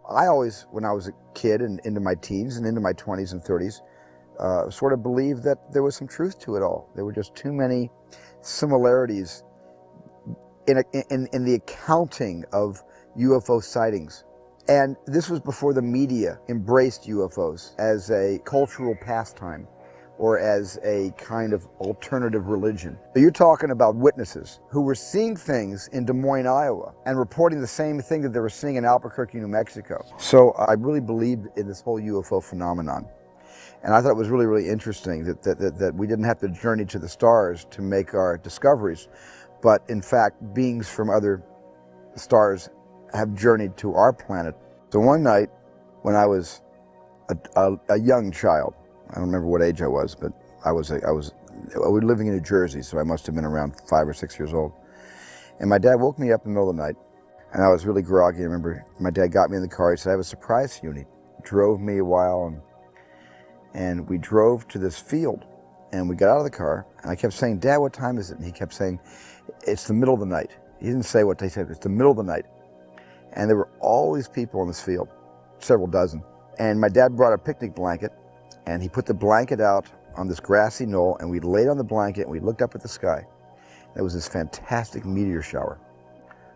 I always, when I was a kid and into my teens and into my 20s and 30s, sort of believed that there was some truth to it all. There were just too many similarities in the accounting of UFO sightings. And this was before the media embraced UFOs as a cultural pastime or as a kind of alternative religion. So you're talking about witnesses who were seeing things in Des Moines, Iowa, and reporting the same thing that they were seeing in Albuquerque, New Mexico. So I really believed in this whole UFO phenomenon. And I thought it was really, really interesting that we didn't have to journey to the stars to make our discoveries, but in fact, beings from other stars have journeyed to our planet. So one night, when I was a young child, I don't remember what age I was, but we were living in New Jersey, so I must have been around 5 or 6 years old. And my dad woke me up in the middle of the night, and I was really groggy. I remember my dad got me in the car. He said, "I have a surprise for you." And he drove me a while, and we drove to this field, and we got out of the car, and I kept saying, "Dad, what time is it?" And he kept saying, "It's the middle of the night." He didn't say what they said, it's the middle of the night. And there were all these people in this field, several dozen. And my dad brought a picnic blanket, and he put the blanket out on this grassy knoll, and we laid on the blanket, and we looked up at the sky. There was this fantastic meteor shower,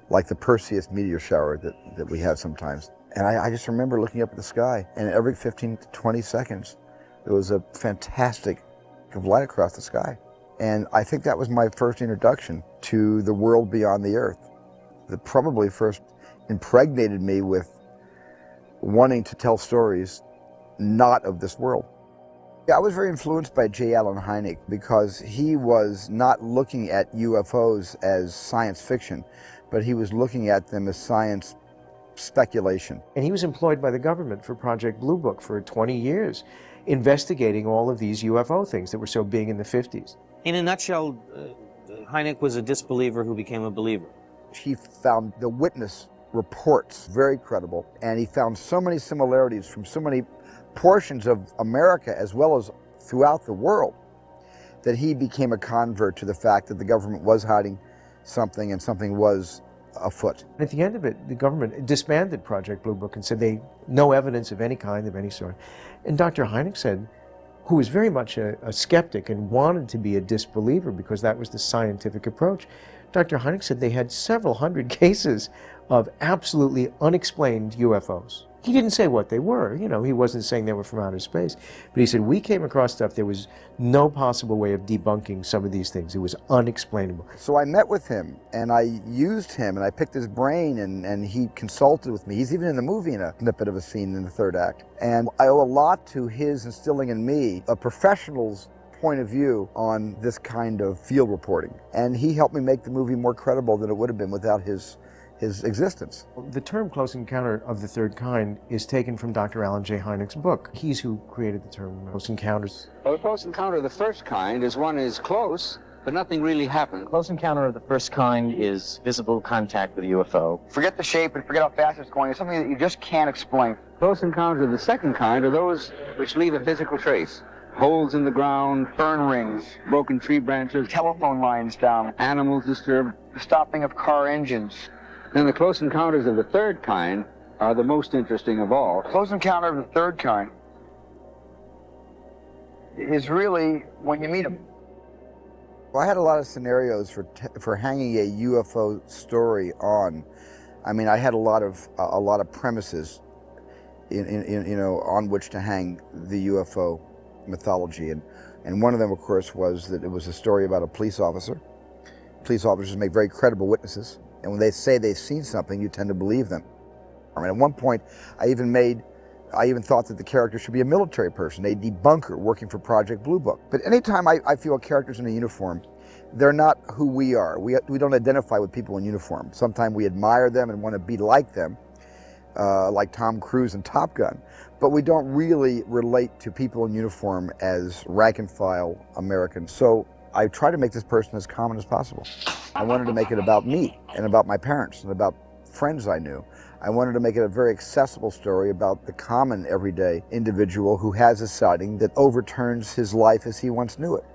like the Perseus meteor shower that we have sometimes. And I just remember looking up at the sky, and every 15 to 20 seconds, there was a fantastic of light across the sky. And I think that was my first introduction to the world beyond the earth. That probably first impregnated me with wanting to tell stories not of this world. I was very influenced by J. Allen Hynek because he was not looking at UFOs as science fiction, but he was looking at them as science speculation. And he was employed by the government for Project Blue Book for 20 years, investigating all of these UFO things that were so big in the 50s. In a nutshell, Hynek was a disbeliever who became a believer. He found the witness reports very credible, and he found so many similarities from so many portions of America as well as throughout the world that he became a convert to the fact that the government was hiding something and something was afoot. At the end of it, the government disbanded Project Blue Book and said no evidence of any kind, of any sort. And Dr. Hynek said, who was very much a skeptic and wanted to be a disbeliever because that was the scientific approach, Dr. Hynek said they had several hundred cases of absolutely unexplained UFOs. He didn't say what they were, he wasn't saying they were from outer space, but he said, we came across stuff, there was no possible way of debunking some of these things. It was unexplainable. So I met with him, and I used him, and I picked his brain, and he consulted with me. He's even in the movie in a snippet of a scene in the third act. And I owe a lot to his instilling in me a professional's point of view on this kind of field reporting. And he helped me make the movie more credible than it would have been without his existence. The term Close Encounter of the Third Kind is taken from Dr. Alan J. Hynek's book. He's who created the term Close Encounters. Well, a close encounter of the first kind is one is close, but nothing really happened. Close encounter of the first kind is visible contact with a UFO. Forget the shape and forget how fast it's going. It's something that you just can't explain. Close encounters of the second kind are those which leave a physical trace. Holes in the ground, Fern rings, broken tree branches, telephone lines down, animals disturbed. the stopping of car engines. Then the close encounters of the third kind are the most interesting of all. Close encounter of the third kind is really when you meet them. Well, I had a lot of scenarios for hanging a UFO story on. I mean, I had a lot of premises on which to hang the UFO mythology, and one of them, of course, was that it was a story about a police officer. Police officers make very credible witnesses, and when they say they've seen something, you tend to believe them. I mean, at one point, I even thought that the character should be a military person, a debunker working for Project Blue Book. But anytime I feel characters in a uniform, they're not who we are. We don't identify with people in uniform. Sometimes we admire them and want to be like them, like Tom Cruise in Top Gun, but we don't really relate to people in uniform as rank and file Americans. So I try to make this person as common as possible. I wanted to make it about me and about my parents and about friends I knew. I wanted to make it a very accessible story about the common everyday individual who has a sighting that overturns his life as he once knew it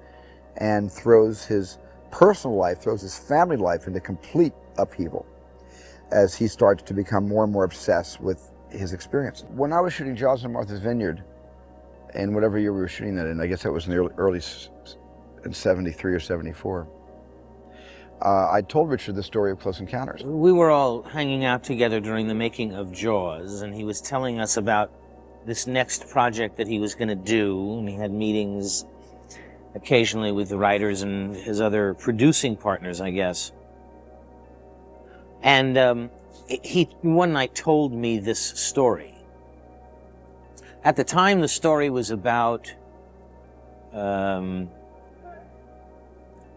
and throws his personal life, throws his family life into complete upheaval as he starts to become more and more obsessed with his experience. When I was shooting Jaws in Martha's Vineyard, in whatever year we were shooting that in, I guess that was in the early in 73 or 74, I told Richard the story of Close Encounters. We were all hanging out together during the making of Jaws, and he was telling us about this next project that he was going to do, and he had meetings occasionally with the writers and his other producing partners, I guess. And he one night told me this story. At the time, the story was about an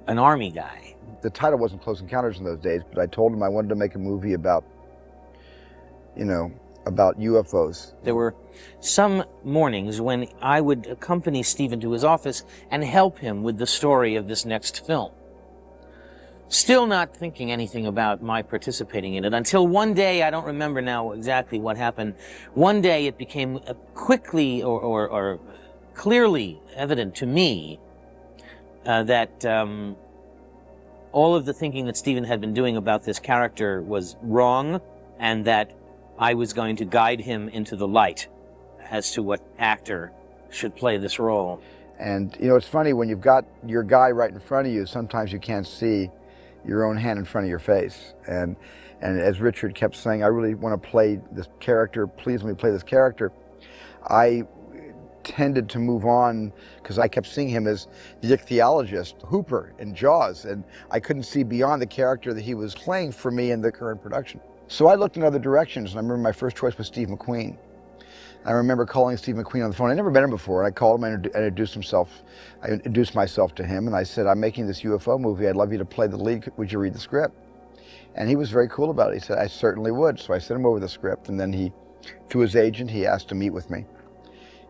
army guy. The title wasn't Close Encounters in those days, but I told him I wanted to make a movie about, about UFOs. There were some mornings when I would accompany Stephen to his office and help him with the story of this next film. Still not thinking anything about my participating in it, until one day, I don't remember now exactly what happened, one day it became quickly or clearly evident to me that all of the thinking that Stephen had been doing about this character was wrong, and that I was going to guide him into the light as to what actor should play this role. And, it's funny, when you've got your guy right in front of you, sometimes you can't see your own hand in front of your face. And as Richard kept saying, I really want to play this character, please let me play this character, I tended to move on because I kept seeing him as the ichthyologist, Hooper in Jaws, and I couldn't see beyond the character that he was playing for me in the current production. So I looked in other directions, and I remember my first choice was Steve McQueen. I remember calling Steve McQueen on the phone. I'd never met him before, and I called him and introduced myself to him, and I said, I'm making this UFO movie, I'd love you to play the lead, would you read the script? And he was very cool about it. He said, I certainly would. So I sent him over the script, and then through his agent, he asked to meet with me.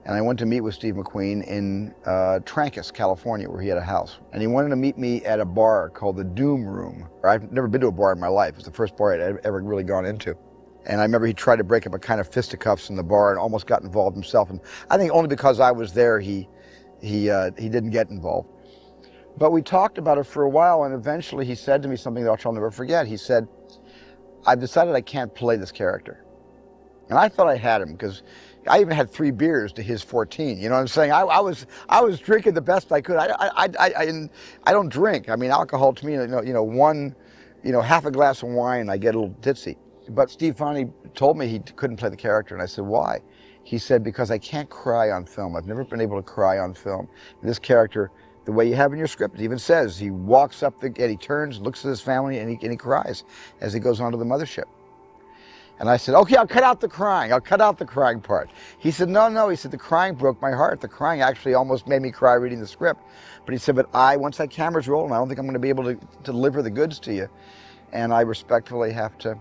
And I went to meet with Steve McQueen in Trancas, California, where he had a house. And he wanted to meet me at a bar called the Doom Room. I've never been to a bar in my life. It was the first bar I'd ever really gone into. And I remember he tried to break up a kind of fisticuffs in the bar and almost got involved himself. And I think only because I was there, he didn't get involved. But we talked about it for a while, and eventually he said to me something that I'll never forget. He said, I've decided I can't play this character. And I thought I had him, because I even had 3 beers to his 14. You know what I'm saying? I was drinking the best I could. I don't drink. I mean, alcohol to me, half a glass of wine, I get a little ditzy. But Steve finally told me he couldn't play the character, and I said, why? He said, because I can't cry on film. I've never been able to cry on film. This character, the way you have in your script, it even says he walks up and he turns, looks at his family, and he cries as he goes onto the mothership. And I said, okay, I'll cut out the crying. I'll cut out the crying part. He said, no. He said, the crying broke my heart. The crying actually almost made me cry reading the script. But he said, but once that camera's rolling, I don't think I'm going to be able to deliver the goods to you. And I respectfully have to,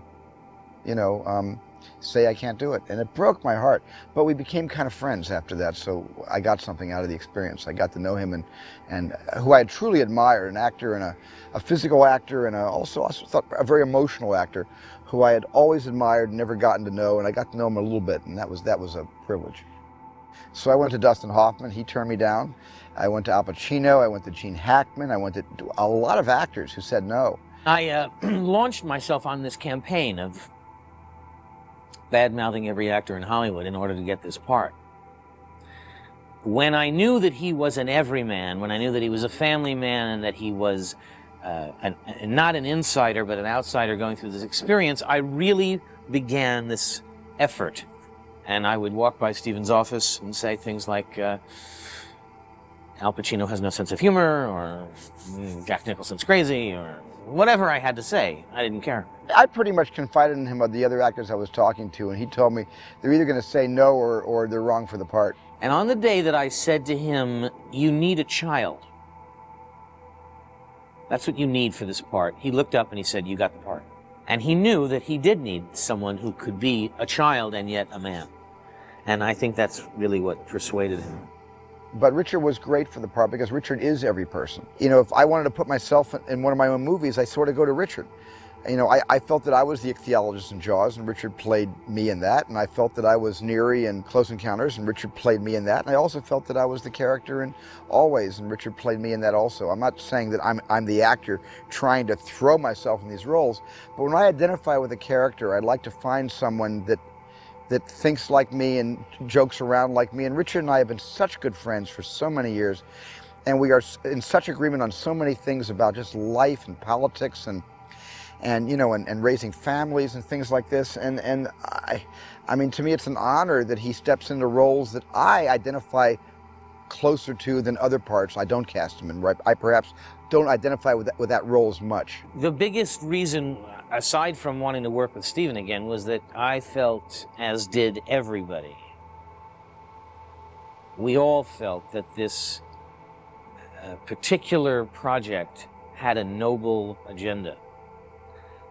say I can't do it. And it broke my heart. But we became kind of friends after that, so I got something out of the experience. I got to know him and who I truly admired, an actor and a physical actor, and also thought a very emotional actor who I had always admired and never gotten to know, and I got to know him a little bit, and that was a privilege. So I went to Dustin Hoffman, he turned me down. I went to Al Pacino, I went to Gene Hackman, I went to a lot of actors who said no. I launched myself on this campaign of bad-mouthing every actor in Hollywood in order to get this part. When I knew that he was an everyman, when I knew that he was a family man and that he was not an insider but an outsider going through this experience, I really began this effort. And I would walk by Stephen's office and say things like, Al Pacino has no sense of humor, or Jack Nicholson's crazy, or whatever I had to say. I didn't care. I pretty much confided in him of the other actors I was talking to, and he told me they're either going to say no or they're wrong for the part. And on the day that I said to him, you need a child, that's what you need for this part, he looked up and he said, you got the part. And he knew that he did need someone who could be a child and yet a man. And I think that's really what persuaded him. But Richard was great for the part because Richard is every person. If I wanted to put myself in one of my own movies, I sort of go to Richard. I felt that I was the ichthyologist in Jaws, and Richard played me in that, and I felt that I was Neri in Close Encounters, and Richard played me in that, and I also felt that I was the character in Always, and Richard played me in that also. I'm not saying that I'm the actor trying to throw myself in these roles, but when I identify with a character, I'd like to find someone that that thinks like me and jokes around like me. And Richard and I have been such good friends for so many years, and we are in such agreement on so many things about just life and politics and raising families and things like this. And I mean, to me, it's an honor that he steps into roles that I identify closer to than other parts. I don't cast him in, right? I perhaps don't identify with that role as much. The biggest reason, aside from wanting to work with Steven again, was that I felt, as did everybody, we all felt that this particular project had a noble agenda.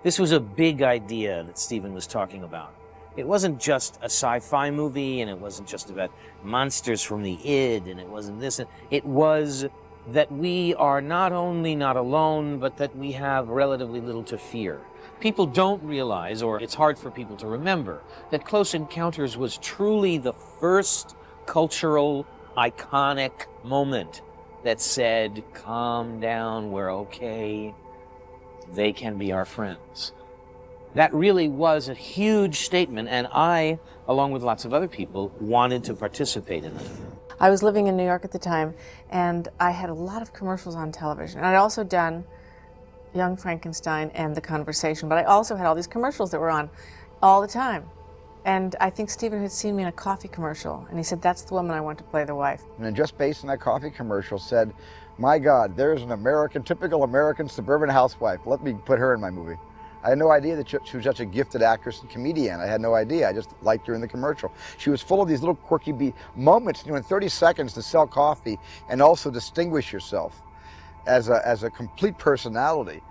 This was a big idea that Steven was talking about. It wasn't just a sci-fi movie, and it wasn't just about monsters from the id, and it wasn't this. It was that we are not only not alone, but that we have relatively little to fear. People don't realize, or it's hard for people to remember, that Close Encounters was truly the first cultural, iconic moment that said, calm down, we're okay, they can be our friends. That really was a huge statement, and I, along with lots of other people, wanted to participate in it. I was living in New York at the time, and I had a lot of commercials on television. And I'd also done Young Frankenstein and The Conversation, but I also had all these commercials that were on all the time. And I think Steven had seen me in a coffee commercial, and he said, that's the woman I want to play the wife. And then just based on that coffee commercial said, my God, there's an typical American suburban housewife. Let me put her in my movie. I had no idea that she was such a gifted actress and comedian. I had no idea. I just liked her in the commercial. She was full of these little quirky moments, in 30 seconds to sell coffee and also distinguish yourself as a complete personality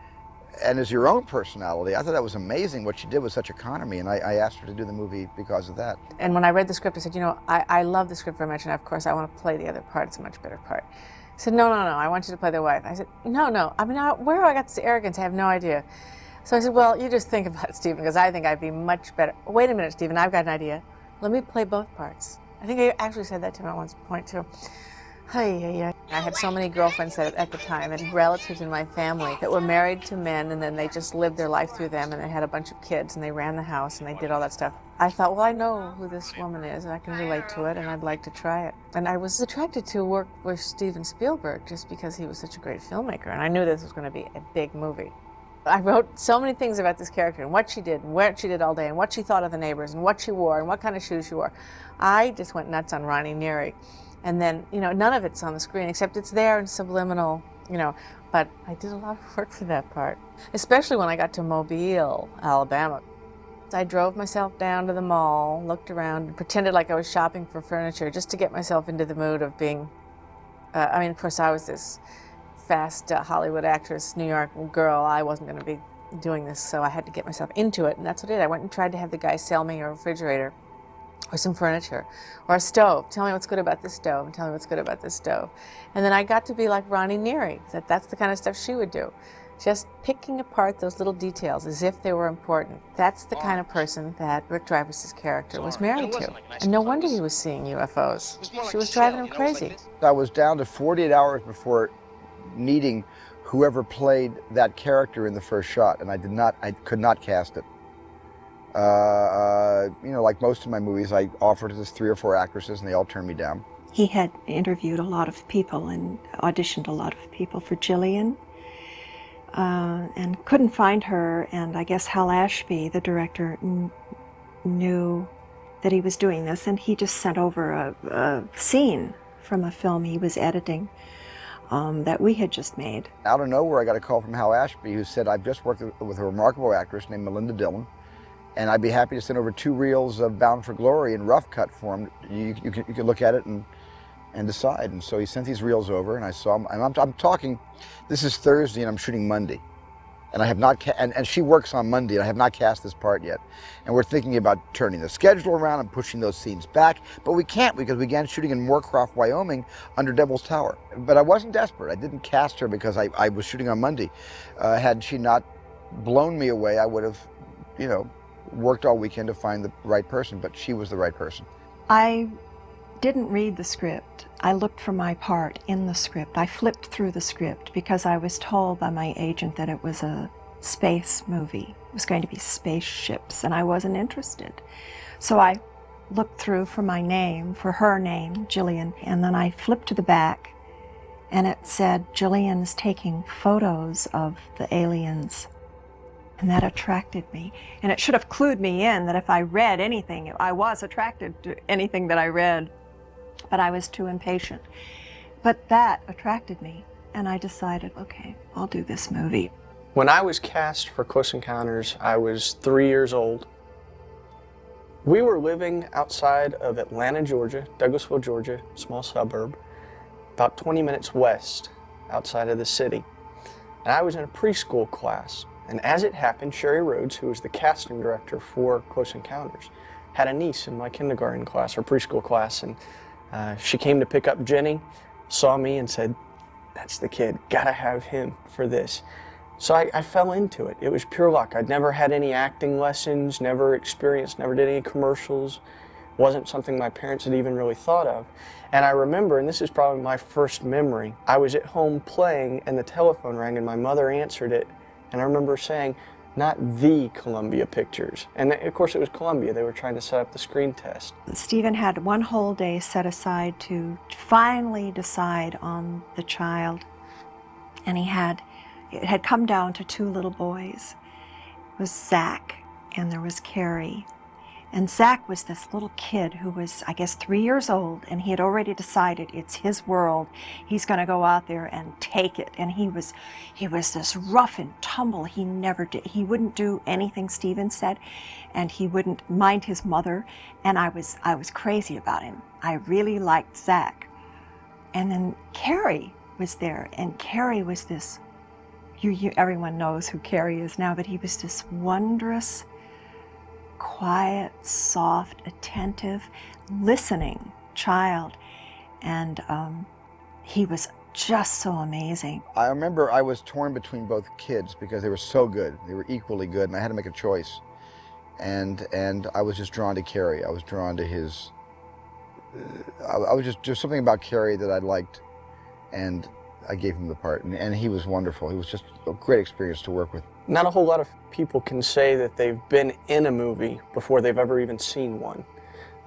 and as your own personality. I thought that was amazing what she did with such economy, and I asked her to do the movie because of that. And when I read the script, I said, I love the script very much, and of course I want to play the other part. It's a much better part. He said, no, I want you to play the wife. I said, no. I mean, where I got this arrogance, I have no idea. So I said, well, you just think about it, Steven, because I think I'd be much better. Wait a minute, Steven, I've got an idea. Let me play both parts. I think I actually said that to him at one point, too. I had so many girlfriends at the time and relatives in my family that were married to men, and then they just lived their life through them, and they had a bunch of kids, and they ran the house, and they did all that stuff. I thought, well, I know who this woman is, and I can relate to it, and I'd like to try it. And I was attracted to work with Steven Spielberg just because he was such a great filmmaker, and I knew this was going to be a big movie. I wrote so many things about this character and what she did and where she did all day and what she thought of the neighbors and what she wore and what kind of shoes she wore. I just went nuts on Ronnie Neary. And then, none of it's on the screen except it's there in subliminal, but I did a lot of work for that part, especially when I got to Mobile, Alabama. I drove myself down to the mall, looked around, and pretended like I was shopping for furniture just to get myself into the mood of being, of course, I was this fast Hollywood actress, New York girl. I wasn't going to be doing this, so I had to get myself into it, and that's what I did. I went and tried to have the guy sell me a refrigerator or some furniture or a stove. Tell me what's good about this stove, and tell me what's good about this stove. And then I got to be like Ronnie Neary. That's the kind of stuff she would do. Just picking apart those little details as if they were important. That's the kind of person that Rick Dreyfuss's character was married to. And no wonder he was seeing UFOs. She was driving him crazy. I was down to 48 hours before needing whoever played that character in the first shot, and I could not cast it. Like most of my movies, I offered to 3 or 4 actresses, and they all turned me down. He had interviewed a lot of people and auditioned a lot of people for Gillian, and couldn't find her, and I guess Hal Ashby, the director, knew that he was doing this, and he just sent over a scene from a film he was editing that we had just made. Out of nowhere, I got a call from Hal Ashby, who said, I've just worked with a remarkable actress named Melinda Dillon, and I'd be happy to send over 2 reels of Bound for Glory in rough cut form. You can look at it and decide. And so he sent these reels over, and I saw them. And I'm talking, this is Thursday, and I'm shooting Monday. And I have not, and she works on Monday, and I have not cast this part yet. And we're thinking about turning the schedule around and pushing those scenes back, but we can't because we began shooting in Moorcroft, Wyoming, under Devil's Tower. But I wasn't desperate. I didn't cast her because I was shooting on Monday. Had she not blown me away, I would have, worked all weekend to find the right person, but she was the right person. I didn't read the script. I looked for my part in the script. I flipped through the script because I was told by my agent that it was a space movie. It was going to be spaceships, and I wasn't interested. So I looked through for my name, for her name, Jillian, and then I flipped to the back, and it said, Jillian's taking photos of the aliens. And that attracted me. And it should have clued me in that if I read anything, I was attracted to anything that I read, but I was too impatient. But that attracted me, and I decided, okay, I'll do this movie. When I was cast for Close Encounters, I was 3 years old. We were living outside of Atlanta, Georgia, Douglasville, Georgia, small suburb, about 20 minutes west outside of the city. And I was in a preschool class. And as it happened, Sherry Rhodes, who was the casting director for Close Encounters, had a niece in my kindergarten class or preschool class. And she came to pick up Jenny, saw me and said, that's the kid, gotta have him for this. So I fell into it. It was pure luck. I'd never had any acting lessons, never experienced, never did any commercials. Wasn't something my parents had even really thought of. And I remember, and this is probably my first memory, I was at home playing and the telephone rang and my mother answered it. And I remember saying, not the Columbia Pictures. And of course it was Columbia. They were trying to set up the screen test. Stephen had one whole day set aside to finally decide on the child. And it had come down to 2 little boys. It was Zach and there was Carrie. And Zach was this little kid who was, I guess, 3 years old, and he had already decided it's his world. He's going to go out there and take it. And he was this rough and tumble. He wouldn't do anything Stephen said, and he wouldn't mind his mother. And I was crazy about him. I really liked Zach. And then Carrie was there, and Carrie was this. Everyone knows who Carrie is now, but he was this wondrous, quiet, soft, attentive, listening child. And he was just so amazing. I remember I was torn between both kids because they were so good. They were equally good, and I had to make a choice. And I was just drawn to Carrie. I was drawn to his... I was just something about Carrie that I liked, and I gave him the part. And he was wonderful. He was just a great experience to work with. Not a whole lot of people can say that they've been in a movie before they've ever even seen one.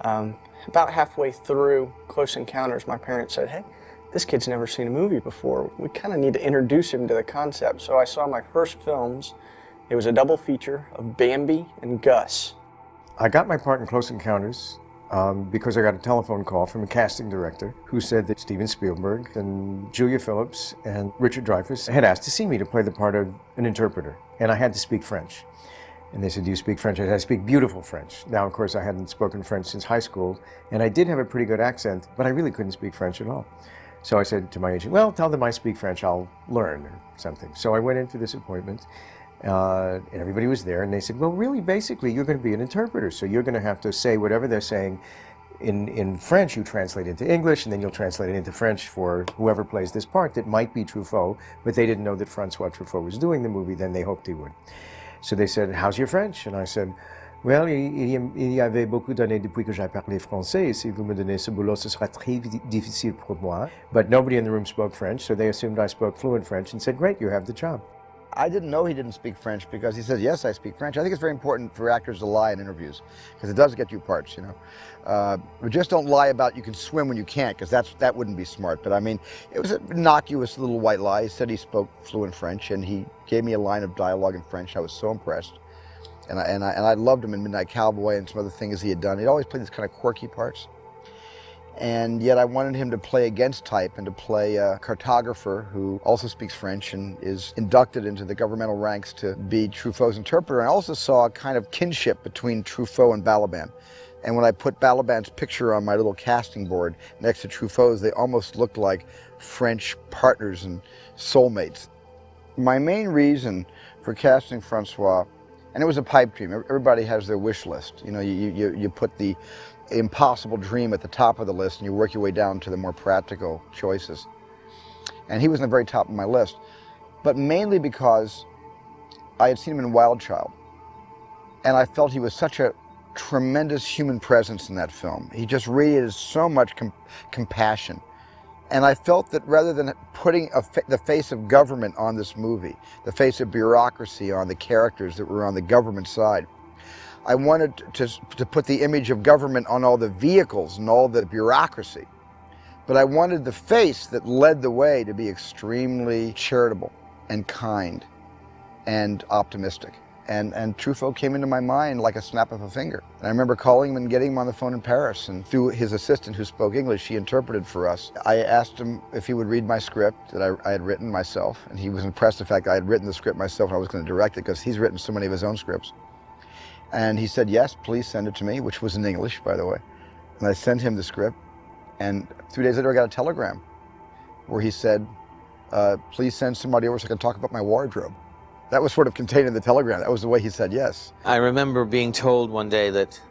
About halfway through Close Encounters, my parents said, hey, this kid's never seen a movie before. We kind of need to introduce him to the concept. So I saw my first films. It was a double feature of Bambi and Gus. I got my part in Close Encounters because I got a telephone call from a casting director who said that Steven Spielberg and Julia Phillips and Richard Dreyfuss had asked to see me to play the part of an interpreter. And I had to speak French. And they said, do you speak French? I said, I speak beautiful French. Now, of course, I hadn't spoken French since high school, and I did have a pretty good accent, but I really couldn't speak French at all. So I said to my agent, well, tell them I speak French, I'll learn or something. So I went into this appointment, and everybody was there, and they said, well, really, basically, you're going to be an interpreter, so you're going to have to say whatever they're saying in French, you translate into English, and then you'll translate it into French for whoever plays this part. That might be Truffaut, but they didn't know that François Truffaut was doing the movie, then they hoped he would. So they said, how's your French? And I said, well, il y avait beaucoup d'années depuis que j'ai parlé français, et si vous me donnez ce boulot, ce sera très difficile pour moi. But nobody in the room spoke French, so they assumed I spoke fluent French and said, great, you have the job. I didn't know he didn't speak French because he said, yes, I speak French. I think it's very important for actors to lie in interviews because it does get you parts, you know. But just don't lie about you can swim when you can't, because that wouldn't be smart. But I mean, it was an innocuous little white lie. He said he spoke fluent French, and he gave me a line of dialogue in French. I was so impressed. And I loved him in Midnight Cowboy and some other things he had done. He'd always played these kind of quirky parts. And yet I wanted him to play against type and to play a cartographer who also speaks French and is inducted into the governmental ranks to be Truffaut's interpreter. And I also saw a kind of kinship between Truffaut and Balaban. And when I put Balaban's picture on my little casting board next to Truffaut's, they almost looked like French partners and soulmates. My main reason for casting François, and it was a pipe dream. Everybody has their wish list. You know, you put the impossible dream at the top of the list and you work your way down to the more practical choices. And he was in the very top of my list, but mainly because I had seen him in Wild Child. And I felt he was such a tremendous human presence in that film. He just radiated so much compassion. And I felt that rather than putting the face of government on this movie, the face of bureaucracy on the characters that were on the government side, I wanted to put the image of government on all the vehicles and all the bureaucracy. But I wanted the face that led the way to be extremely charitable and kind and optimistic. And Truffaut came into my mind like a snap of a finger. And I remember calling him and getting him on the phone in Paris, and through his assistant who spoke English, he interpreted for us. I asked him if he would read my script that I had written myself, and he was impressed with the fact that I had written the script myself and I was going to direct it because he's written so many of his own scripts. And he said, yes, please send it to me, which was in English, by the way. And I sent him the script, and 3 days later I got a telegram where he said, please send somebody over so I can talk about my wardrobe. That was sort of contained in the telegram. That was the way he said yes. I remember being told one day that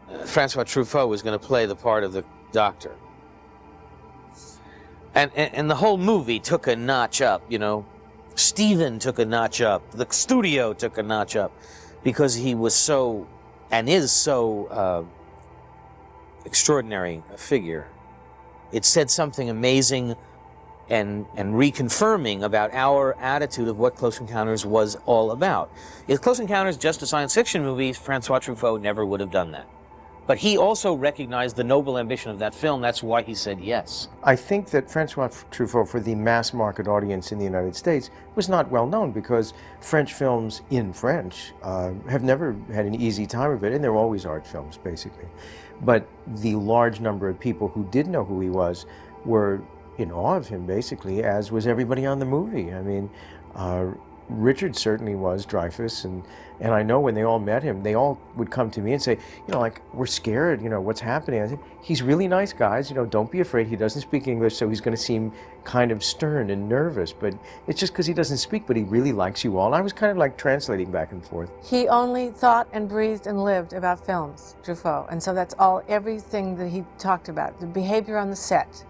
François Truffaut was going to play the part of the doctor. And the whole movie took a notch up, you know. Steven took a notch up. The studio took a notch up because he was so, and is so, extraordinary a figure. It said something amazing and reconfirming about our attitude of what Close Encounters was all about. If Close Encounters just a science fiction movie, François Truffaut never would have done that. But he also recognized the noble ambition of that film. That's why he said yes. I think that François Truffaut, for the mass market audience in the United States, was not well known because French films in French have never had an easy time of it, and they're always art films, basically. But the large number of people who did know who he was were in awe of him, basically, as was everybody on the movie. I mean, Richard certainly was, Dreyfuss, and I know when they all met him, they all would come to me and say, you know, like, we're scared, you know, what's happening? I said, he's really nice, guys, you know, don't be afraid. He doesn't speak English, so he's going to seem kind of stern and nervous, but it's just because he doesn't speak, but he really likes you all. And I was kind of like translating back and forth. He only thought and breathed and lived about films, Truffaut, and so that's everything that he talked about, the behavior on the set,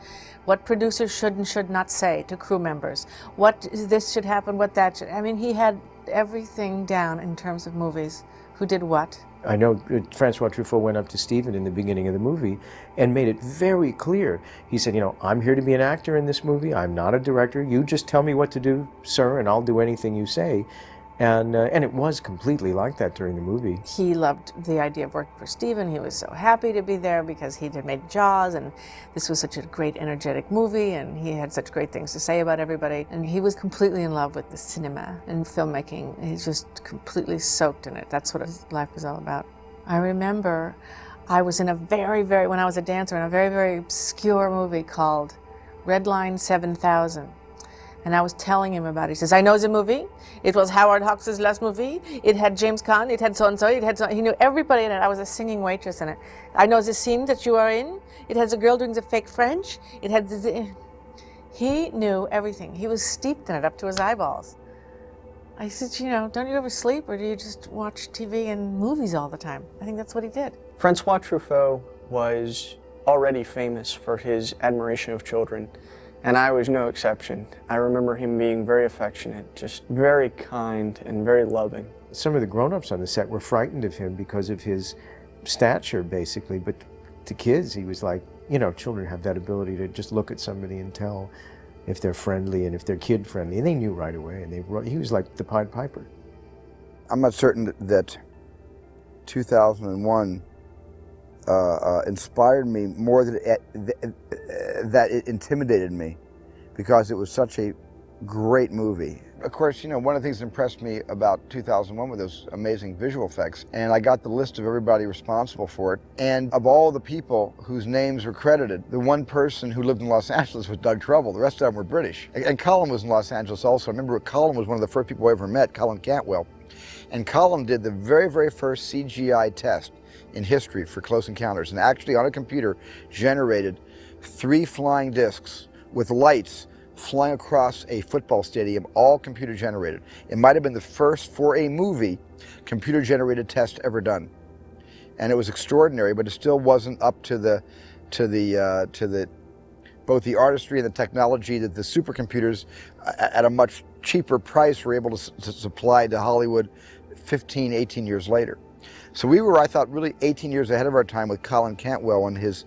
what producers should and should not say to crew members, what this should happen, what that should. I mean, he had everything down in terms of movies, who did what. I know François Truffaut went up to Steven in the beginning of the movie and made it very clear. He said, you know, I'm here to be an actor in this movie. I'm not a director. You just tell me what to do, sir, and I'll do anything you say. And it was completely like that during the movie. He loved the idea of working for Steven. He was so happy to be there because he had made Jaws, and this was such a great, energetic movie, and he had such great things to say about everybody. And he was completely in love with the cinema and filmmaking. He's just completely soaked in it. That's what his life was all about. I remember I was in when I was a dancer, in a very, very obscure movie called Red Line 7000. And I was telling him about it. He says, I know the movie. It was Howard Hawks' last movie. It had James Caan. It had so-and-so. He knew everybody in it. I was a singing waitress in it. I know the scene that you are in. It has a girl doing the fake French. It had He knew everything. He was steeped in it up to his eyeballs. I said, you know, don't you ever sleep, or do you just watch TV and movies all the time? I think that's what he did. François Truffaut was already famous for his admiration of children, and I was no exception. I remember him being very affectionate, just very kind and very loving. Some of the grown-ups on the set were frightened of him because of his stature, basically, but to kids, he was like, you know, children have that ability to just look at somebody and tell if they're friendly and if they're kid-friendly, and they knew right away, and he was like the Pied Piper. I'm not certain that 2001 inspired me more than that it intimidated me, because it was such a great movie. Of course, you know, one of the things that impressed me about 2001 were those amazing visual effects, and I got the list of everybody responsible for it, and of all the people whose names were credited, the one person who lived in Los Angeles was Doug Trouble. The rest of them were British. And Colin was in Los Angeles also. I remember Colin was one of the first people I ever met, Colin Cantwell, and Colin did the very, very first CGI test in history for Close Encounters, and actually on a computer generated 3 flying discs with lights flying across a football stadium, all computer generated. It might have been the first, for a movie, computer generated test ever done. And it was extraordinary, but it still wasn't up to both the artistry and the technology that the supercomputers at a much cheaper price were able to supply to Hollywood 15, 18 years later. So we were, I thought, really 18 years ahead of our time with Colin Cantwell and his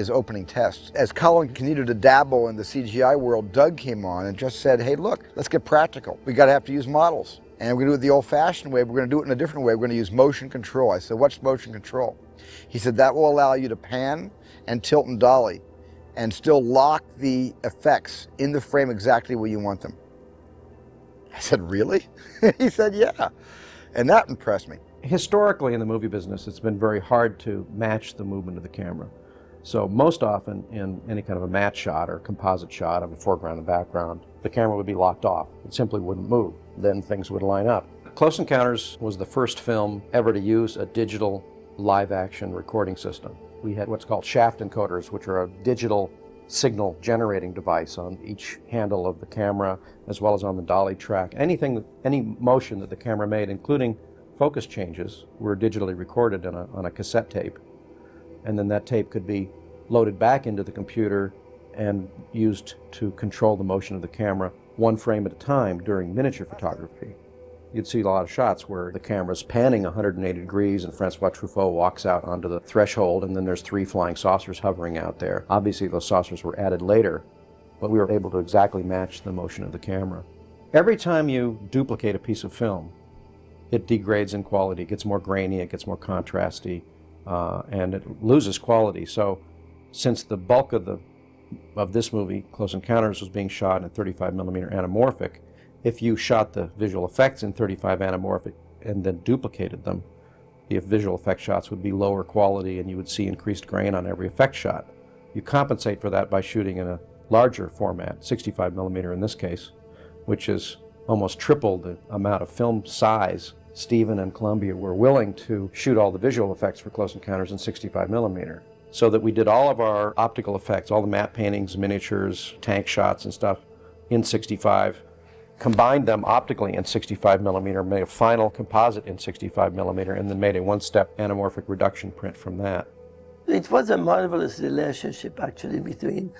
opening tests. As Colin continued to dabble in the CGI world, Doug came on and just said, hey, look, let's get practical. We got to have to use models. And we're going to do it the old-fashioned way, but we're going to do it in a different way. We're going to use motion control. I said, what's motion control? He said, that will allow you to pan and tilt and dolly and still lock the effects in the frame exactly where you want them. I said, really? He said, yeah. And that impressed me. Historically in the movie business, it's been very hard to match the movement of the camera. So most often in any kind of a matte shot or composite shot of a foreground and background, the camera would be locked off. It simply wouldn't move. Then things would line up. Close Encounters was the first film ever to use a digital live-action recording system. We had what's called shaft encoders, which are a digital signal generating device on each handle of the camera, as well as on the dolly track. Any motion that the camera made, including focus changes, were digitally recorded on a cassette tape. And then that tape could be loaded back into the computer and used to control the motion of the camera one frame at a time during miniature photography. You'd see a lot of shots where the camera's panning 180 degrees and François Truffaut walks out onto the threshold, and then there's 3 flying saucers hovering out there. Obviously those saucers were added later, but we were able to exactly match the motion of the camera. Every time you duplicate a piece of film, it degrades in quality. It gets more grainy, it gets more contrasty, and it loses quality. So since the bulk of this movie, Close Encounters, was being shot in 35mm anamorphic, if you shot the visual effects in 35 anamorphic and then duplicated them, the visual effect shots would be lower quality and you would see increased grain on every effect shot. You compensate for that by shooting in a larger format, 65mm in this case, which is almost triple the amount of film size. Stephen and Columbia were willing to shoot all the visual effects for Close Encounters in 65mm. So that we did all of our optical effects, all the matte paintings, miniatures, tank shots and stuff in 65, combined them optically in 65mm, made a final composite in 65mm, and then made a one-step anamorphic reduction print from that. It was a marvelous relationship actually between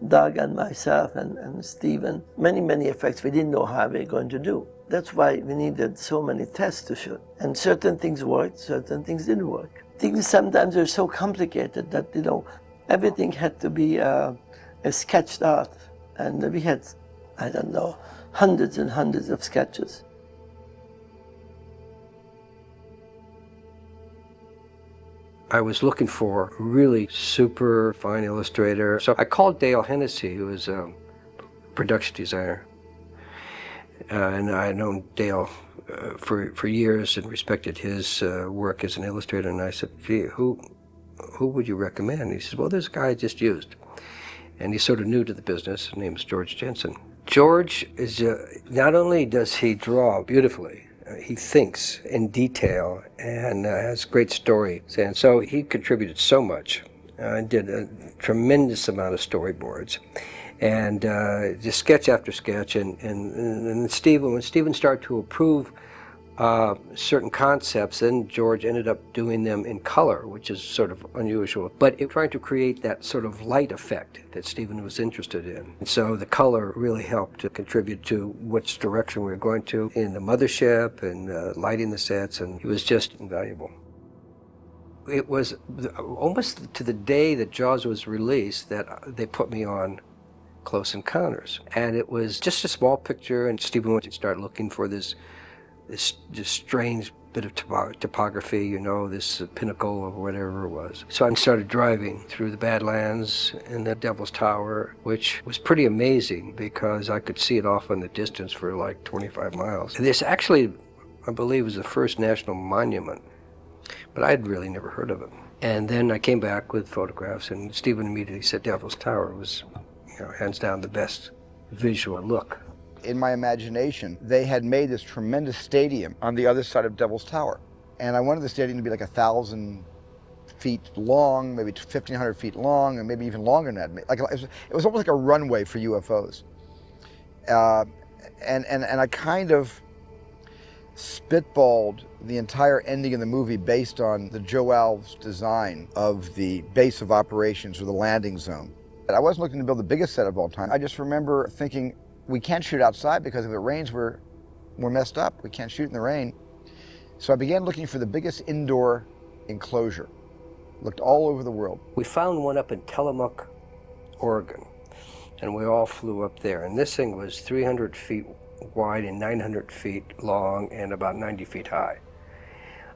Doug and myself and Stephen. Many effects we didn't know how we were going to do. That's why we needed so many tests to shoot. And certain things worked, certain things didn't work. Things sometimes are so complicated that, everything had to be sketched out. And we had, I don't know, hundreds and hundreds of sketches. I was looking for a really super fine illustrator. So I called Dale Hennessy, who was a production designer. And I had known Dale for years and respected his work as an illustrator. And I said, gee, who would you recommend? And he says, well, there's a guy I just used. And he's sort of new to the business. His name is George Jensen. George is, not only does he draw beautifully, he thinks in detail and has great stories. And so he contributed so much and did a tremendous amount of storyboards. And just sketch after sketch. And when Stephen started to approve certain concepts, then George ended up doing them in color, which is sort of unusual. But trying to create that sort of light effect that Stephen was interested in. And so the color really helped to contribute to which direction we were going to in the mothership and lighting the sets, and it was just invaluable. It was almost to the day that Jaws was released that they put me on Close Encounters. And it was just a small picture, and Stephen wanted to start looking for this strange bit of topography, this pinnacle or whatever it was. So I started driving through the Badlands and the Devil's Tower, which was pretty amazing because I could see it off in the distance for like 25 miles. This actually, I believe, was the first national monument, but I had really never heard of it. And then I came back with photographs, and Stephen immediately said Devil's Tower was, hands down the best visual look. In my imagination, they had made this tremendous stadium on the other side of Devil's Tower. And I wanted the stadium to be like 1,000 feet long, maybe 1,500 feet long, and maybe even longer than that. It was almost like a runway for UFOs. And I kind of spitballed the entire ending of the movie based on the Joe Alves design of the base of operations or the landing zone. I wasn't looking to build the biggest set of all time. I just remember thinking, we can't shoot outside because if it rains, we're messed up. We can't shoot in the rain. So I began looking for the biggest indoor enclosure. Looked all over the world. We found one up in Tillamook, Oregon, and we all flew up there. And this thing was 300 feet wide and 900 feet long and about 90 feet high.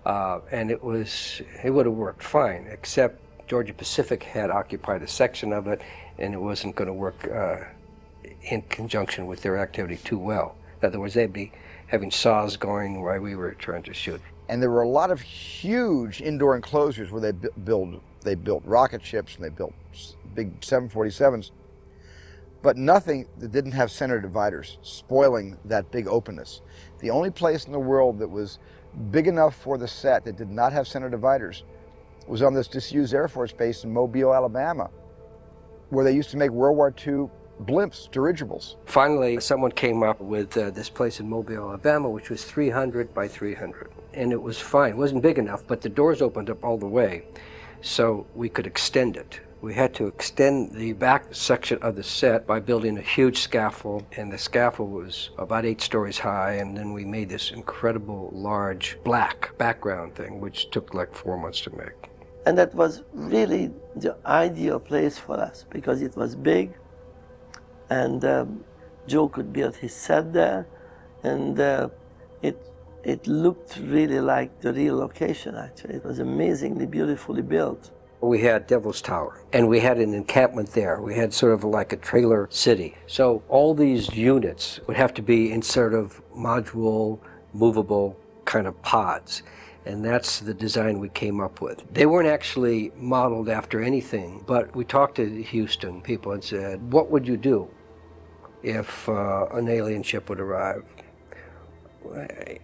And it would have worked fine, except Georgia Pacific had occupied a section of it, and it wasn't going to work in conjunction with their activity too well. In other words, they'd be having saws going while we were trying to shoot. And there were a lot of huge indoor enclosures where they built rocket ships and they built big 747s, but nothing that didn't have center dividers, spoiling that big openness. The only place in the world that was big enough for the set that did not have center dividers was on this disused Air Force base in Mobile, Alabama, where they used to make World War II blimps, dirigibles. Finally, someone came up with this place in Mobile, Alabama, which was 300 by 300. And it was fine. It wasn't big enough, but the doors opened up all the way, so we could extend it. We had to extend the back section of the set by building a huge scaffold, and the scaffold was about 8 stories high, and then we made this incredible large black background thing, which took like 4 months to make. And that was really the ideal place for us because it was big, and Joe could build his set there, and it looked really like the real location, actually. It was amazingly beautifully built. We had Devil's Tower, and we had an encampment there. We had sort of like a trailer city. So all these units would have to be in sort of module, movable kind of pods. And that's the design we came up with. They weren't actually modeled after anything, but we talked to the Houston people and said, what would you do if an alien ship would arrive?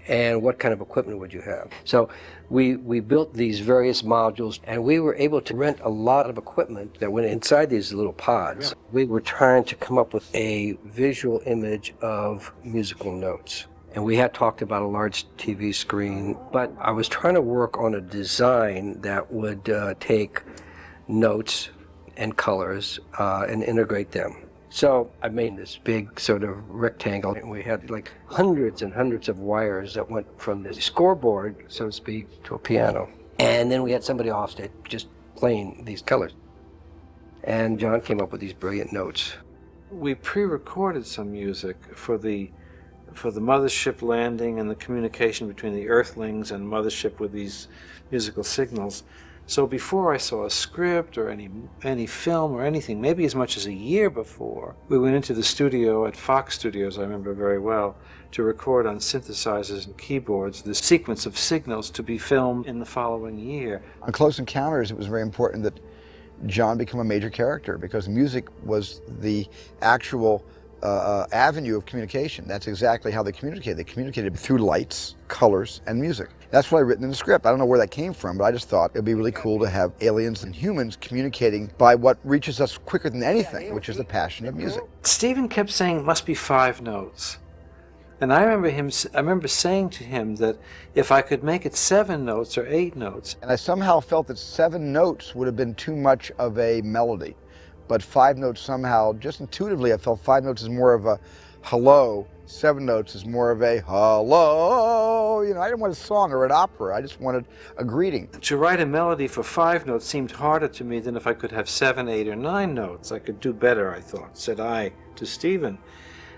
And what kind of equipment would you have? So we built these various modules, and we were able to rent a lot of equipment that went inside these little pods. Yeah. We were trying to come up with a visual image of musical notes. And we had talked about a large TV screen, but I was trying to work on a design that would take notes and colors and integrate them. So I made this big sort of rectangle, and we had like hundreds and hundreds of wires that went from the scoreboard, so to speak, to a piano. And then we had somebody off stage just playing these colors. And John came up with these brilliant notes. We pre-recorded some music for the mothership landing and the communication between the Earthlings and mothership with these musical signals. So before I saw a script or any film or anything, maybe as much as a year before, we went into the studio at Fox Studios, I remember very well, to record on synthesizers and keyboards the sequence of signals to be filmed in the following year. On Close Encounters, it was very important that John become a major character because music was the actual avenue of communication. That's exactly how they communicated. They communicated through lights, colors, and music. That's what I written in the script. I don't know where that came from, but I just thought it'd be really cool to have aliens and humans communicating by what reaches us quicker than anything, which is the passion of music. Stephen kept saying it must be 5 notes. And I remember saying to him that if I could make it 7 notes or 8 notes. And I somehow felt that 7 notes would have been too much of a melody. But 5 notes somehow, just intuitively, I felt 5 notes is more of a hello, 7 notes is more of a hello. You know, I didn't want a song or an opera, I just wanted a greeting. To write a melody for 5 notes seemed harder to me than if I could have 7, 8, or 9 notes. I could do better, I thought, said I to Stephen.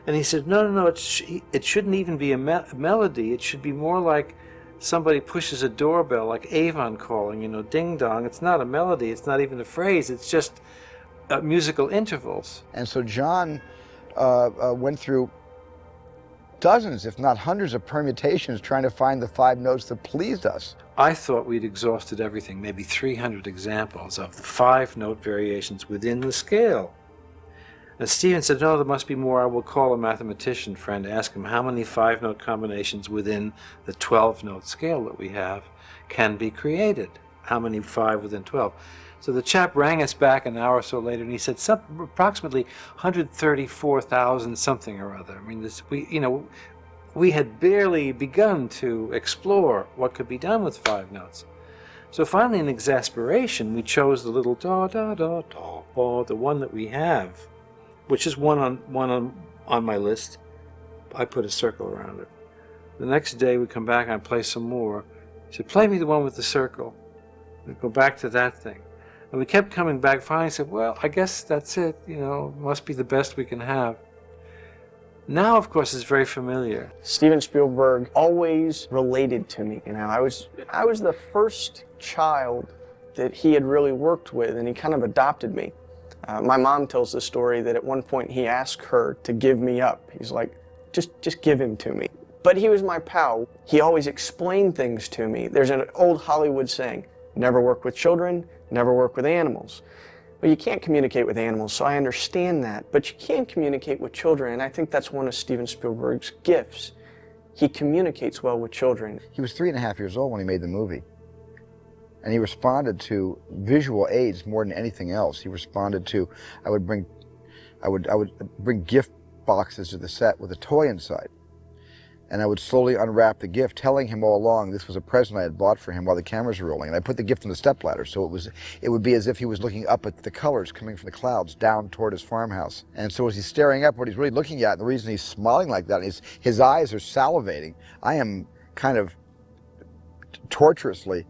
And he said, no, it shouldn't even be a melody. It should be more like somebody pushes a doorbell, like Avon calling, you know, ding dong. It's not a melody, it's not even a phrase, it's just musical intervals. And so John went through dozens, if not hundreds, of permutations trying to find the 5 notes that pleased us. I thought we'd exhausted everything, maybe 300 examples of the 5-note variations within the scale. And Stephen said, no, there must be more. I will call a mathematician friend, ask him how many 5-note combinations within the 12-note scale that we have can be created. How many 5 within 12? So the chap rang us back an hour or so later, and he said approximately 134,000 something or other. I mean, we had barely begun to explore what could be done with 5 notes. So finally, in exasperation, we chose the little da da da da, or the one that we have, which is one on my list. I put a circle around it. The next day, we come back and I play some more. He said, play me the one with the circle. We go back to that thing. And we kept coming back. Finally said, well, I guess that's it. You know, must be the best we can have. Now, of course, it's very familiar. Steven Spielberg always related to me. You know, I was the first child that he had really worked with, and he kind of adopted me. My mom tells the story that at one point he asked her to give me up. He's like, just give him to me. But he was my pal. He always explained things to me. There's an old Hollywood saying, never work with children, never work with animals. Well, you can't communicate with animals, so I understand that, but you can communicate with children, and I think that's one of Steven Spielberg's gifts. He communicates well with children. He was 3.5 years old when he made the movie, and he responded to visual aids more than anything else. He responded to, I would bring gift boxes to the set with a toy inside, and I would slowly unwrap the gift, telling him all along this was a present I had bought for him while the cameras were rolling. And I put the gift on the stepladder, so it would be as if he was looking up at the colors coming from the clouds down toward his farmhouse. And so as he's staring up, what he's really looking at, and the reason he's smiling like that is his eyes are salivating. I am kind of torturously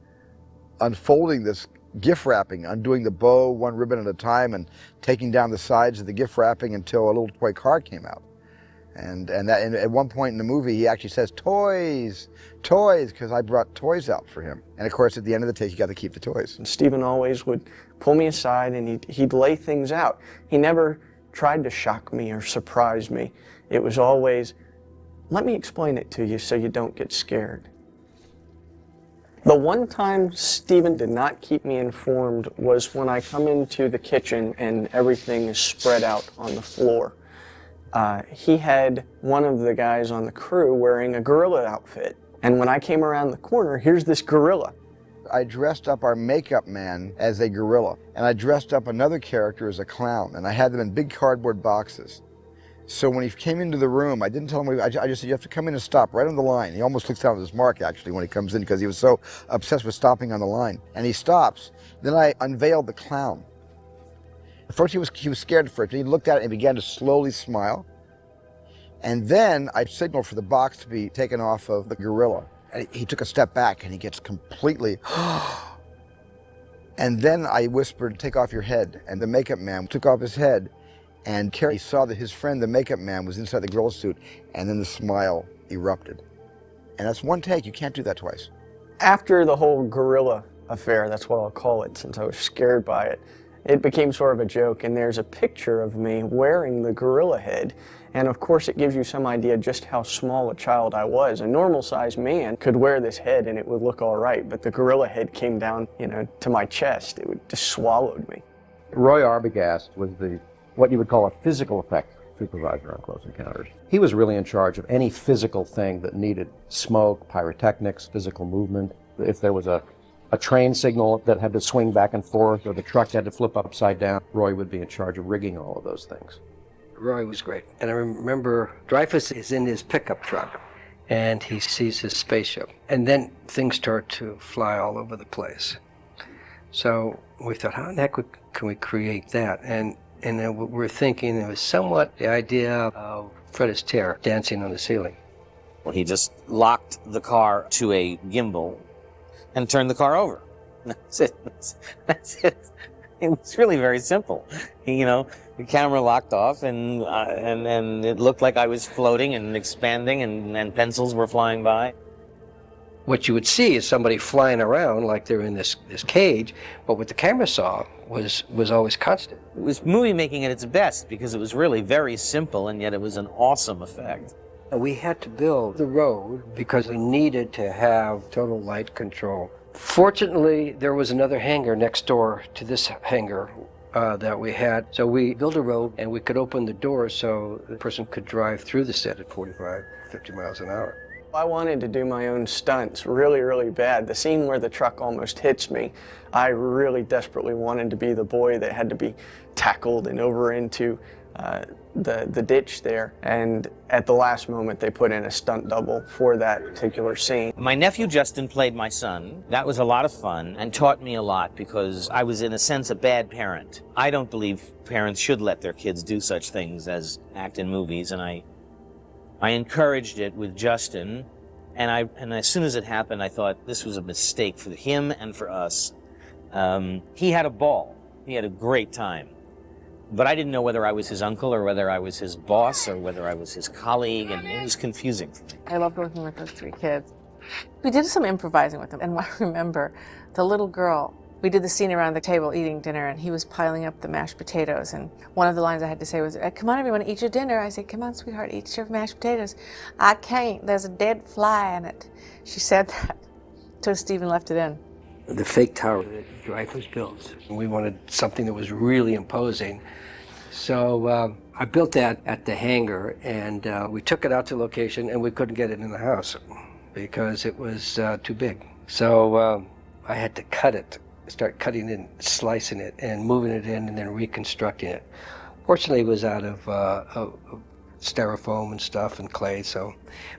unfolding this gift wrapping, undoing the bow one ribbon at a time and taking down the sides of the gift wrapping until a little toy car came out. And at one point in the movie, he actually says, toys, toys, because I brought toys out for him. And of course, at the end of the take, you got to keep the toys. And Steven always would pull me aside and he'd lay things out. He never tried to shock me or surprise me. It was always, let me explain it to you so you don't get scared. The one time Steven did not keep me informed was when I come into the kitchen and everything is spread out on the floor. He had one of the guys on the crew wearing a gorilla outfit. And when I came around the corner, here's this gorilla. I dressed up our makeup man as a gorilla, and I dressed up another character as a clown, and I had them in big cardboard boxes. So when he came into the room, I didn't tell him, I just said, you have to come in and stop right on the line. He almost looks down at his mark, actually, when he comes in, because he was so obsessed with stopping on the line. And he stops. Then I unveiled the clown. At first he was scared for it, but he looked at it and began to slowly smile. And then I signaled for the box to be taken off of the gorilla. And he took a step back and he gets completely, and then I whispered, take off your head. And the makeup man took off his head, and Teri saw that his friend, the makeup man, was inside the gorilla suit, and then the smile erupted. And that's one take, you can't do that twice. After the whole gorilla affair, that's what I'll call it since I was scared by it, it became sort of a joke, and there's a picture of me wearing the gorilla head. And of course it gives you some idea just how small a child I was. A normal-sized man could wear this head and it would look all right, but the gorilla head came down, to my chest. It just swallowed me. Roy Arbogast was what you would call a physical effects supervisor on Close Encounters. He was really in charge of any physical thing that needed smoke, pyrotechnics, physical movement. If there was a train signal that had to swing back and forth, or the truck had to flip upside down, Roy would be in charge of rigging all of those things. Roy was great. And I remember Dreyfuss is in his pickup truck, and he sees his spaceship. And then things start to fly all over the place. So we thought, how in the heck can we create that? And then we're thinking it was somewhat the idea of Fred Astaire dancing on the ceiling. Well, he just locked the car to a gimbal and turned the car over. That's it. That's it. It was really very simple. The camera locked off, and it looked like I was floating and expanding, and pencils were flying by. What you would see is somebody flying around like they're in this cage, but what the camera saw was always constant. It was movie making at its best because it was really very simple, and yet it was an awesome effect. We had to build the road because we needed to have total light control. Fortunately, there was another hangar next door to this hangar that we had. So we built a road and we could open the doors so the person could drive through the set at 45, 50 miles an hour. I wanted to do my own stunts really, really bad. The scene where the truck almost hits me, I really desperately wanted to be the boy that had to be tackled and over into the ditch there. And at the last moment, they put in a stunt double for that particular scene. My nephew Justin played my son. That was a lot of fun and taught me a lot because I was, in a sense, a bad parent. I don't believe parents should let their kids do such things as act in movies, and I encouraged it with Justin, and as soon as it happened, I thought this was a mistake for him and for us. He had a ball. He had a great time. But I didn't know whether I was his uncle or whether I was his boss or whether I was his colleague, and it was confusing for me. I loved working with those three kids. We did some improvising with them, and I remember the little girl, we did the scene around the table eating dinner, and he was piling up the mashed potatoes, and one of the lines I had to say was, "Come on, everyone, eat your dinner." I said, "Come on, sweetheart, eat your mashed potatoes." "I can't, there's a dead fly in it." She said that, so Stephen left it in. The fake tower that Dreyfuss built. We wanted something that was really imposing. So I built that at the hangar, and we took it out to location, and we couldn't get it in the house because it was too big. So I had to cut it, start cutting it, slicing it, and moving it in, and then reconstructing it. Fortunately, it was out of styrofoam and stuff and clay. So,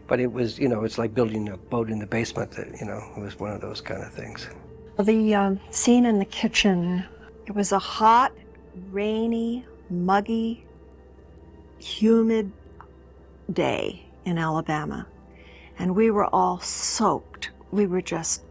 but it was, it's like building a boat in the basement. That it was one of those kind of things. The scene in the kitchen, it was a hot, rainy, muggy, humid day in Alabama, and we were all soaked. We were just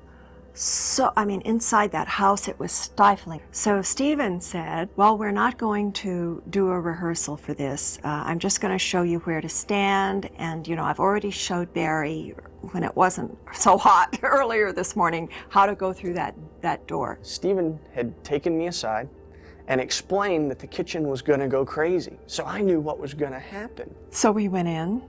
inside that house it was stifling. So Stephen said, "Well, we're not going to do a rehearsal for this. I'm just going to show you where to stand, and I've already showed Barry when it wasn't so hot earlier this morning how to go through that door." Stephen had taken me aside and explained that the kitchen was going to go crazy, so I knew what was going to happen. So we went in,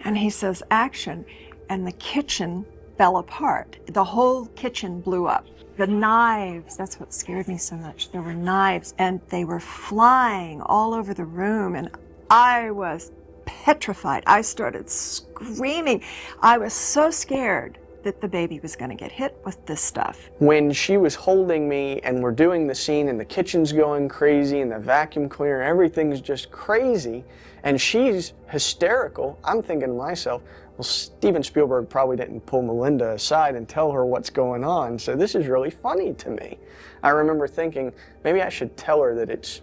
and he says, "Action," and the kitchen fell apart. The whole kitchen blew up. The knives, that's what scared me so much. There were knives, and they were flying all over the room, and I was petrified. I started screaming. I was so scared that the baby was going to get hit with this stuff. When she was holding me and we're doing the scene and the kitchen's going crazy and the vacuum cleaner, everything's just crazy, and she's hysterical, I'm thinking to myself, well, Steven Spielberg probably didn't pull Melinda aside and tell her what's going on, so this is really funny to me. I remember thinking, maybe I should tell her that it's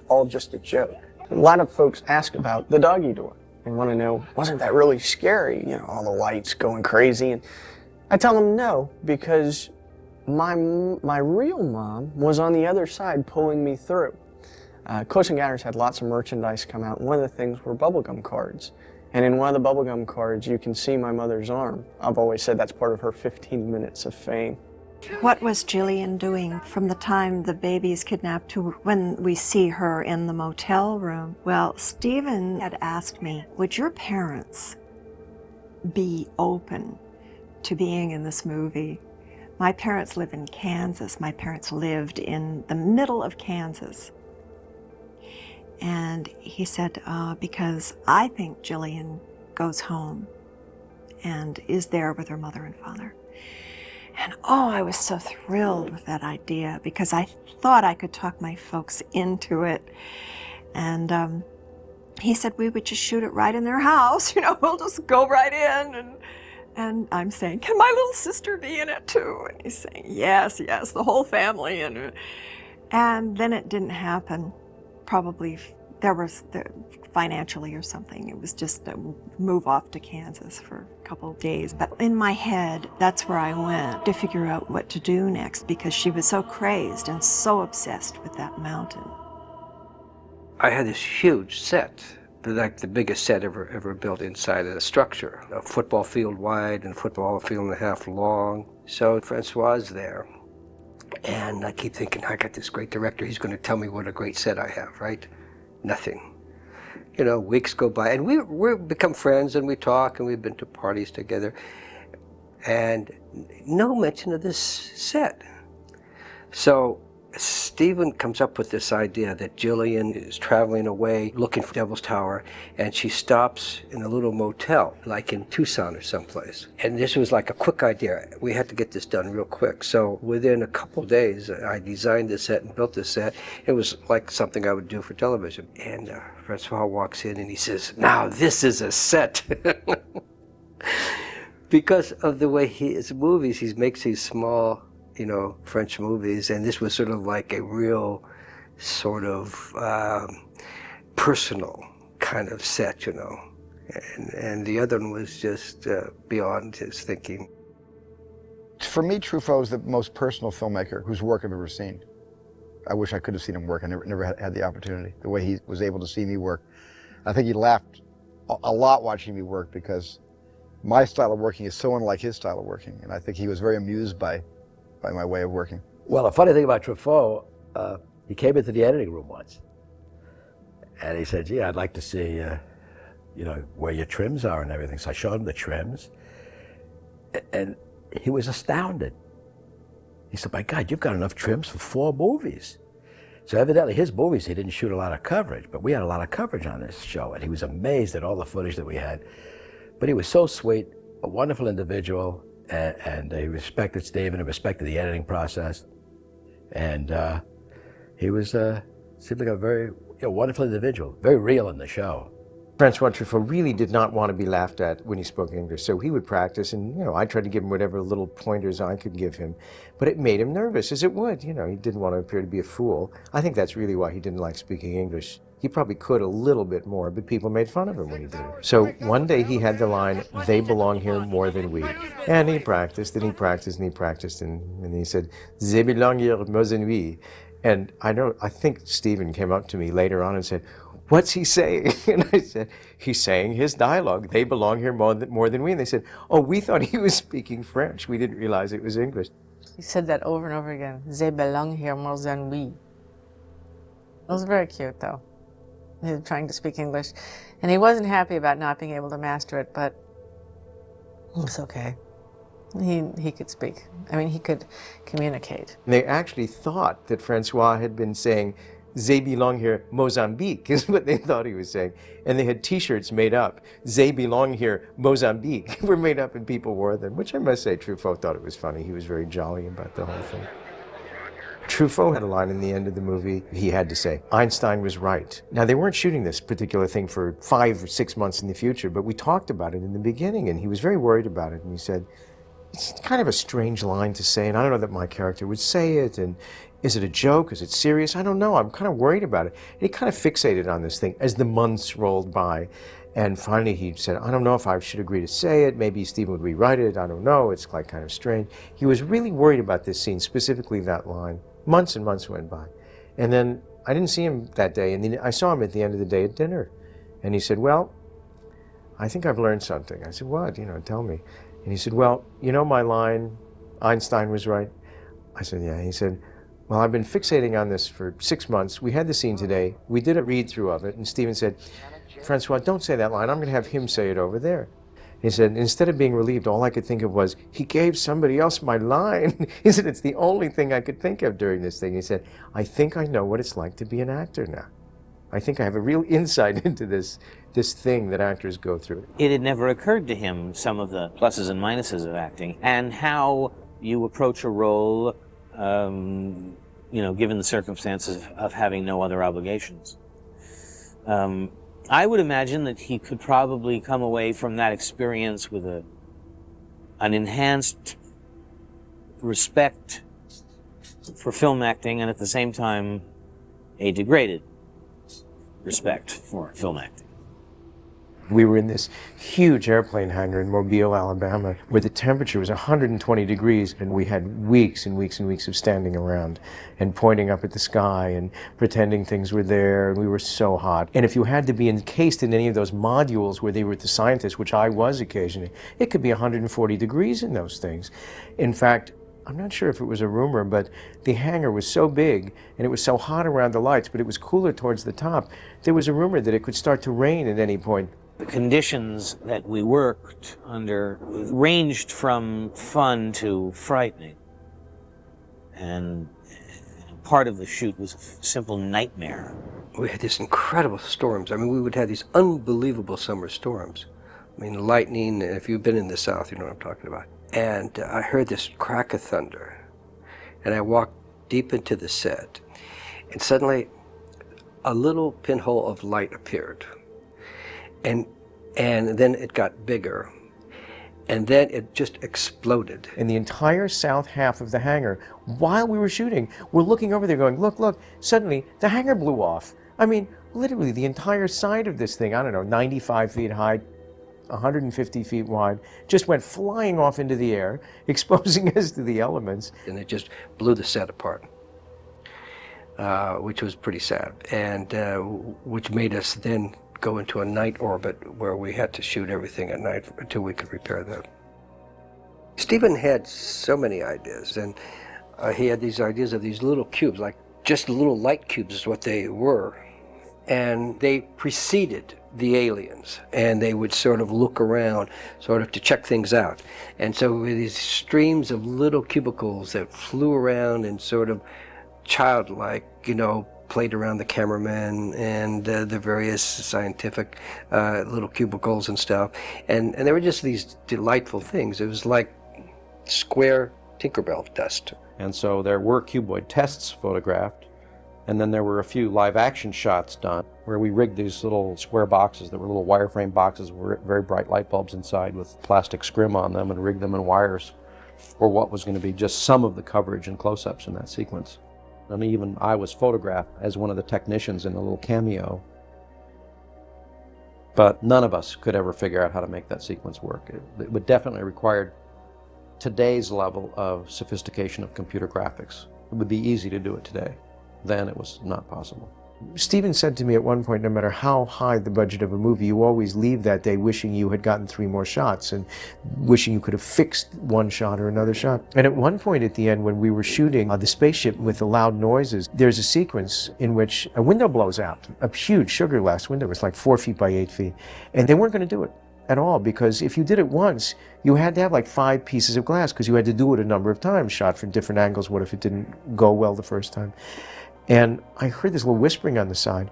all just a joke. A lot of folks ask about the doggy door. They want to know, wasn't that really scary? All the lights going crazy. And I tell them no, because my real mom was on the other side pulling me through. Close Encounters had lots of merchandise come out. One of the things were bubblegum cards. And in one of the bubblegum cards, you can see my mother's arm. I've always said that's part of her 15 minutes of fame. What was Jillian doing from the time the baby is kidnapped to when we see her in the motel room? Well, Stephen had asked me, would your parents be open to being in this movie? My parents live in Kansas. My parents lived in the middle of Kansas. And he said, because I think Jillian goes home and is there with her mother and father. And I was so thrilled with that idea because I thought I could talk my folks into it. And he said we would just shoot it right in their house. We'll just go right in. And I'm saying, can my little sister be in it too? And he's saying, yes, the whole family. And then it didn't happen. Probably there was financially or something. It was just a move off to Kansas for a couple of days. But in my head, that's where I went to figure out what to do next because she was so crazed and so obsessed with that mountain. I had this huge set, like the biggest set ever built inside a structure, a football field wide and a football field and a half long. So François is there. And I keep thinking, I got this great director, he's going to tell me what a great set I have, right? Nothing. Weeks go by, and we become friends, and we talk, and we've been to parties together, and no mention of this set. So Stephen comes up with this idea that Jillian is traveling away looking for Devil's Tower, and she stops in a little motel, like in Tucson or someplace. And this was like a quick idea. We had to get this done real quick. So within a couple days, I designed this set and built this set. It was like something I would do for television. And François walks in and he says, "Now this is a set." Because of the way his movies, he makes these small, French movies, and this was sort of like a real sort of personal kind of set, and the other one was just beyond his thinking. For me, Truffaut is the most personal filmmaker whose work I've ever seen. I wish I could have seen him work. I never had the opportunity. The way he was able to see me work. I think he laughed a lot watching me work because my style of working is so unlike his style of working, and I think he was very amused by my way of working. Well, the funny thing about Truffaut, he came into the editing room once, and he said, "Gee, I'd like to see, where your trims are and everything." So I showed him the trims, and he was astounded. He said, "My God, you've got enough trims for 4 movies." So evidently his movies, he didn't shoot a lot of coverage, but we had a lot of coverage on this show, and he was amazed at all the footage that we had. But he was so sweet, a wonderful individual, and he respected Steve and he respected the editing process. And he was seemed like a very wonderful individual, very real in the show. François Truffaut really did not want to be laughed at when he spoke English, so he would practice, and I tried to give him whatever little pointers I could give him, but it made him nervous, as it would. He didn't want to appear to be a fool. I think that's really why he didn't like speaking English. He probably could a little bit more, but people made fun of him when he did it. So one day he had the line, "They belong here more than we," and he practiced, and he practiced, and he practiced, and he said, "They belong here more than we." And I think Stephen came up to me later on and said, "What's he saying?" And I said, "He's saying his dialogue. They belong here more than we." And they said, "Oh, we thought he was speaking French. We didn't realize it was English." He said that over and over again. "They belong here more than we." It was very cute, though. He was trying to speak English, and he wasn't happy about not being able to master it, but it's okay. He could speak. I mean, he could communicate. And they actually thought that François had been saying, "They belong here, Mozambique," is what they thought he was saying. And they had T-shirts made up. "They belong here, Mozambique," were made up and people wore them, which I must say Truffaut thought it was funny. He was very jolly about the whole thing. Truffaut had a line in the end of the movie. He had to say, "Einstein was right." Now, they weren't shooting this particular thing for 5 or 6 months in the future, but we talked about it in the beginning, and he was very worried about it. And he said, "It's kind of a strange line to say, and I don't know that my character would say it, and is it a joke? Is it serious? I don't know. I'm kind of worried about it." And he kind of fixated on this thing as the months rolled by. And finally he said, "I don't know if I should agree to say it. Maybe Stephen would rewrite it. I don't know. It's like kind of strange." He was really worried about this scene, specifically that line. Months and months went by. And then I didn't see him that day. And then I saw him at the end of the day at dinner. And he said, "Well, I think I've learned something." I said, "What? Tell me." And he said, "Well, my line, Einstein was right." I said, "Yeah." He said, "Well, I've been fixating on this for 6 months. We had the scene today. We did a read-through of it." And Stephen said, "François, don't say that line. I'm going to have him say it over there." He said, "Instead of being relieved, all I could think of was, he gave somebody else my line." He said, "It's the only thing I could think of during this thing." He said, "I think I know what it's like to be an actor now. I think I have a real insight into this thing that actors go through." It had never occurred to him, some of the pluses and minuses of acting, and how you approach a role, given the circumstances of having no other obligations. I would imagine that he could probably come away from that experience with an enhanced respect for film acting, and at the same time, a degraded respect for film acting. We were in this huge airplane hangar in Mobile, Alabama, where the temperature was 120 degrees, and we had weeks and weeks and weeks of standing around and pointing up at the sky and pretending things were there, and we were so hot. And if you had to be encased in any of those modules where they were the scientists, which I was occasionally, it could be 140 degrees in those things. In fact, I'm not sure if it was a rumor, but the hangar was so big and it was so hot around the lights, but it was cooler towards the top. There was a rumor that it could start to rain at any point. The conditions that we worked under ranged from fun to frightening. And part of the shoot was a simple nightmare. We had these incredible storms. I mean, we would have these unbelievable summer storms. I mean, lightning, if you've been in the South, you know what I'm talking about. And I heard this crack of thunder, and I walked deep into the set, and suddenly a little pinhole of light appeared, and then it got bigger, and then it just exploded. And the entire south half of the hangar, while we were shooting, we're looking over there going, "Look, look." Suddenly, the hangar blew off. I mean, literally the entire side of this thing, I don't know, 95 feet high, 150 feet wide, just went flying off into the air, exposing us to the elements. And it just blew the set apart. which was pretty sad, and which made us then go into a night orbit where we had to shoot everything at night until we could repair that. Stephen had so many ideas, and he had these ideas of these little cubes, like just little light cubes is what they were. And they preceded the aliens, and they would sort of look around, sort of to check things out. And so with these streams of little cubicles that flew around and sort of childlike, you know, played around the cameraman and the various scientific little cubicles and stuff. And they were just these delightful things. It was like square Tinkerbell dust. And so there were cuboid tests photographed, and then there were a few live action shots done where we rigged these little square boxes that were little wireframe boxes with very bright light bulbs inside with plastic scrim on them, and rigged them in wires for what was going to be just some of the coverage and close-ups in that sequence. And even I was photographed as one of the technicians in a little cameo. But none of us could ever figure out how to make that sequence work. It would definitely require today's level of sophistication of computer graphics. It would be easy to do it today. Then it was not possible. Stephen said to me at one point, no matter how high the budget of a movie, you always leave that day wishing you had gotten 3 more shots and wishing you could have fixed one shot or another shot. And at one point at the end, when we were shooting the spaceship with the loud noises, there's a sequence in which a window blows out, a huge sugar glass window. It's like 4 feet by 8 feet. And they weren't going to do it at all, because if you did it once, you had to have like 5 pieces of glass, because you had to do it a number of times, shot from different angles. What if it didn't go well the first time? And I heard this little whispering on the side.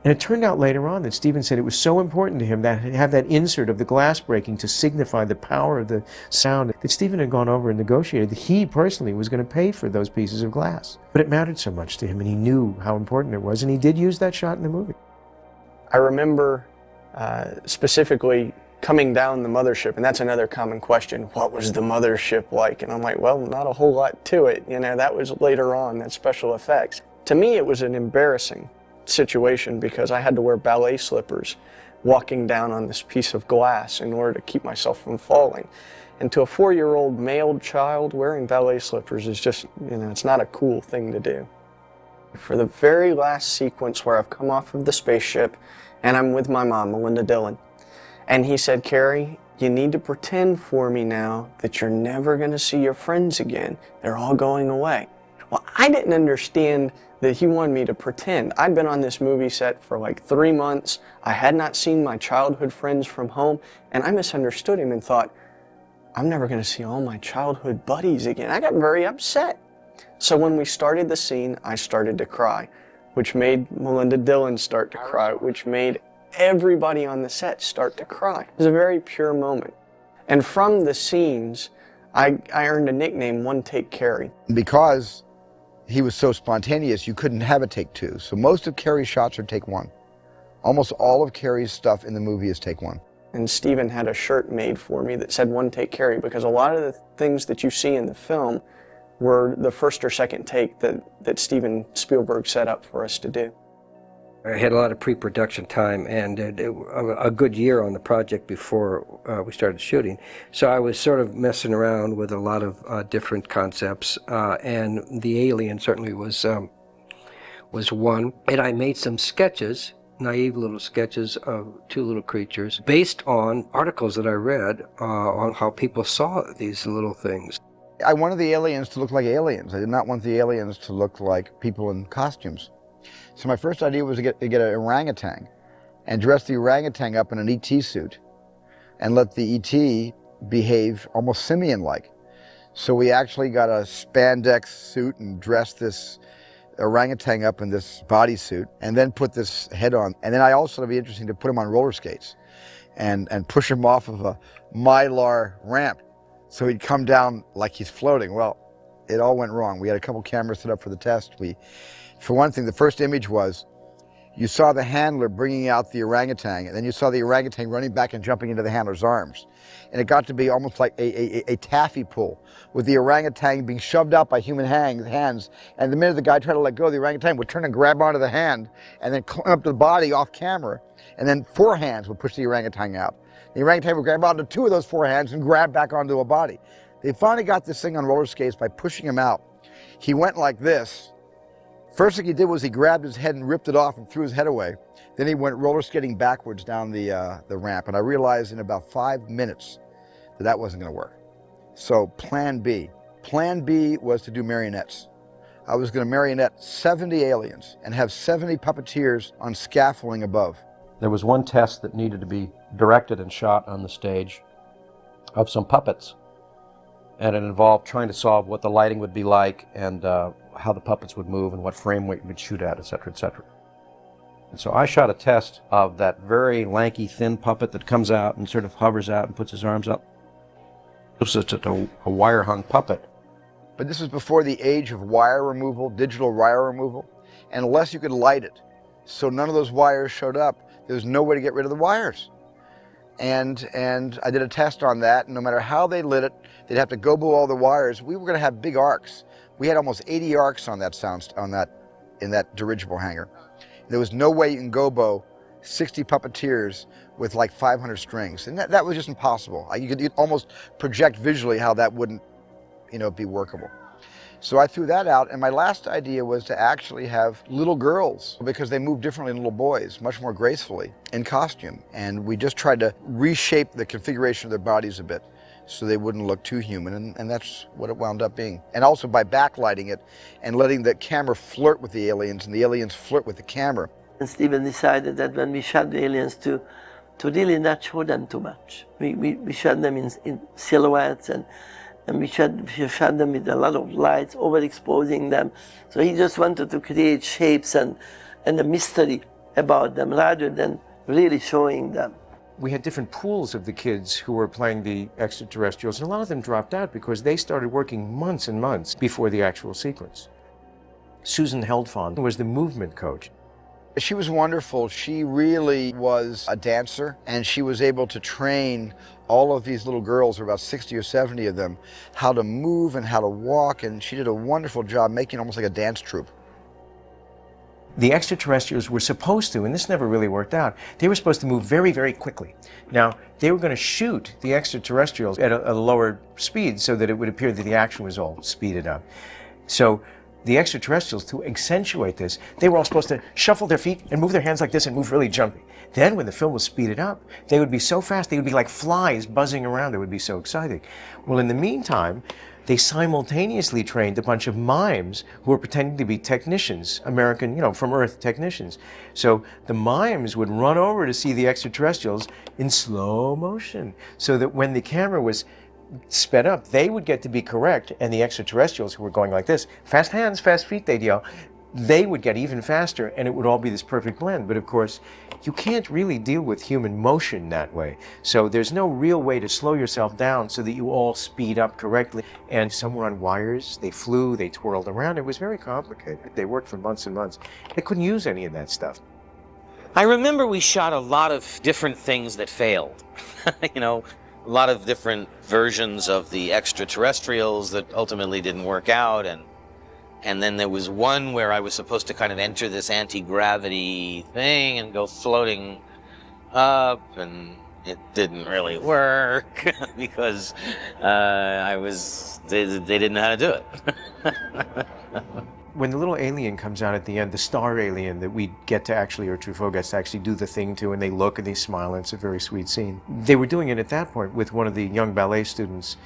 And it turned out later on that Stephen said it was so important to him that have that insert of the glass breaking to signify the power of the sound, that Stephen had gone over and negotiated that he personally was going to pay for those pieces of glass. But it mattered so much to him, and he knew how important it was, and he did use that shot in the movie. I remember specifically coming down the mothership, and that's another common question. What was the mothership like? And I'm like, well, not a whole lot to it. You know, that was later on, that's special effects. To me, it was an embarrassing situation because I had to wear ballet slippers walking down on this piece of glass in order to keep myself from falling. And to a 4-year-old male child, wearing ballet slippers is just, you know, it's not a cool thing to do. For the very last sequence where I've come off of the spaceship and I'm with my mom, Melinda Dillon, and he said, Carrie, you need to pretend for me now that you're never going to see your friends again. They're all going away. Well, I didn't understand that he wanted me to pretend. I'd been on this movie set for like 3 months. I had not seen my childhood friends from home, and I misunderstood him and thought, I'm never going to see all my childhood buddies again. I got very upset. So when we started the scene, I started to cry, which made Melinda Dillon start to cry, which made everybody on the set start to cry. It was a very pure moment. And from the scenes, I earned a nickname, One Take Carrie. Because he was so spontaneous, you couldn't have a take 2. So most of Carrie's shots are take 1. Almost all of Carrie's stuff in the movie is take 1. And Stephen had a shirt made for me that said One Take Carrie, because a lot of the things that you see in the film were the first or second take that Steven Spielberg set up for us to do. I had a lot of pre-production time and a good year on the project before we started shooting. So I was sort of messing around with a lot of different concepts, and the alien certainly was one. And I made some sketches, naive little sketches of 2 little creatures based on articles that I read on how people saw these little things. I wanted the aliens to look like aliens. I did not want the aliens to look like people in costumes. So my first idea was to get an orangutan and dress the orangutan up in an ET suit and let the ET behave almost simian-like. So we actually got a spandex suit and dressed this orangutan up in this bodysuit and then put this head on. And then I also thought it'd be interesting to put him on roller skates and push him off of a mylar ramp so he'd come down like he's floating. Well, it all went wrong. We had a couple cameras set up for the test. For one thing, the first image was you saw the handler bringing out the orangutan, and then you saw the orangutan running back and jumping into the handler's arms. And it got to be almost like a taffy pull, with the orangutan being shoved out by human hands. And the minute the guy tried to let go, the orangutan would turn and grab onto the hand, and then climb up to the body off camera, and then 4 hands would push the orangutan out. The orangutan would grab onto 2 of those 4 hands and grab back onto a body. They finally got this thing on roller skates by pushing him out. He went like this, First thing he did was he grabbed his head and ripped it off and threw his head away. Then he went roller skating backwards down the ramp, and I realized in about 5 minutes that that wasn't going to work. So Plan B. Plan B was to do marionettes. I was going to marionette 70 aliens and have 70 puppeteers on scaffolding above. There was one test that needed to be directed and shot on the stage of some puppets. And it involved trying to solve what the lighting would be like and how the puppets would move and what frame weight we'd shoot at, et cetera, et cetera. And so I shot a test of that very lanky, thin puppet that comes out and sort of hovers out and puts his arms up. It was just a wire-hung puppet. But this was before the age of wire removal, digital wire removal, and unless you could light it, so none of those wires showed up, there was no way to get rid of the wires. And I did a test on that, and no matter how they lit it, they'd have to go below all the wires. We were going to have big arcs. We had almost 80 arcs on that in that dirigible hangar. There was no way you can gobo 60 puppeteers with like 500 strings, and that was just impossible. You could almost project visually how that wouldn't, be workable. So I threw that out, and my last idea was to actually have little girls, because they move differently than little boys, much more gracefully, in costume. And we just tried to reshape the configuration of their bodies a bit so they wouldn't look too human, and that's what it wound up being. And also by backlighting it and letting the camera flirt with the aliens and the aliens flirt with the camera. And Steven decided that when we shot the aliens to really not show them too much. We shot them in silhouettes, and we shot them with a lot of lights, overexposing them. So he just wanted to create shapes and a mystery about them rather than really showing them. We had different pools of the kids who were playing the extraterrestrials, and a lot of them dropped out because they started working months and months before the actual sequence. Susan Heldfond was the movement coach. She was wonderful. She really was a dancer, and she was able to train all of these little girls, there were about 60 or 70 of them, how to move and how to walk, and she did a wonderful job making almost like a dance troupe. The extraterrestrials were supposed to, and this never really worked out, they were supposed to move very, very quickly. Now, they were going to shoot the extraterrestrials at a lower speed so that it would appear that the action was all speeded up. So the extraterrestrials, to accentuate this, they were all supposed to shuffle their feet and move their hands like this and move really jumpy. Then when the film was speeded up, they would be so fast, they would be like flies buzzing around. They would be so exciting. Well, in the meantime, they simultaneously trained a bunch of mimes who were pretending to be technicians, American, from Earth technicians. So the mimes would run over to see the extraterrestrials in slow motion, so that when the camera was sped up, they would get to be correct, and the extraterrestrials who were going like this, fast hands, fast feet, they'd yell, they would get even faster, and it would all be this perfect blend. But of course, you can't really deal with human motion that way. So there's no real way to slow yourself down so that you all speed up correctly. And some were on wires, they flew, they twirled around. It was very complicated. They worked for months and months. They couldn't use any of that stuff. I remember we shot a lot of different things that failed. A lot of different versions of the extraterrestrials that ultimately didn't work out, and then there was one where I was supposed to kind of enter this anti-gravity thing and go floating up, and it didn't really work because they didn't know how to do it. When the little alien comes out at the end, the star alien that we get to actually, or Truffaut gets to actually do the thing to, and they look and they smile, and it's a very sweet scene. They were doing it at that point with one of the young ballet students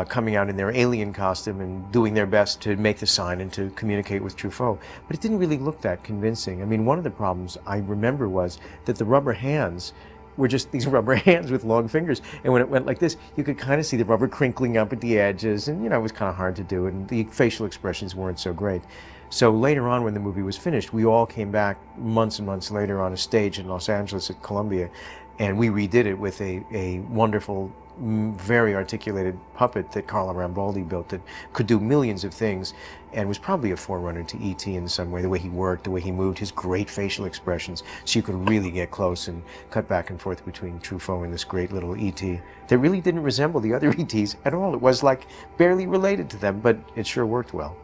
coming out in their alien costume and doing their best to make the sign and to communicate with Truffaut. But it didn't really look that convincing. I mean, one of the problems I remember was that the rubber hands were just these rubber hands with long fingers. And when it went like this, you could kind of see the rubber crinkling up at the edges, and it was kind of hard to do, and the facial expressions weren't so great. So later on, when the movie was finished, we all came back months and months later on a stage in Los Angeles at Columbia, and we redid it with a wonderful, very articulated puppet that Carlo Rambaldi built that could do millions of things and was probably a forerunner to E.T. in some way, the way he worked, the way he moved, his great facial expressions, so you could really get close and cut back and forth between Truffaut and this great little E.T. that really didn't resemble the other E.T.s at all. It was like barely related to them, but it sure worked well.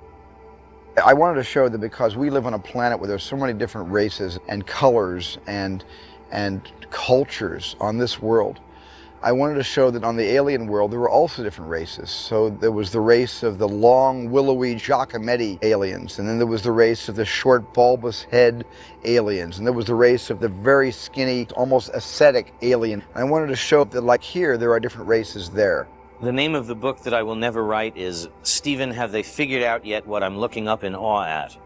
I wanted to show that because we live on a planet where there's so many different races and colors and cultures on this world, I wanted to show that on the alien world there were also different races. So there was the race of the long, willowy Giacometti aliens, and then there was the race of the short, bulbous head aliens, and there was the race of the very skinny, almost ascetic alien. I wanted to show that, like here, there are different races there. The name of the book that I will never write is Stephen, Have They Figured Out Yet What I'm Looking Up in Awe At?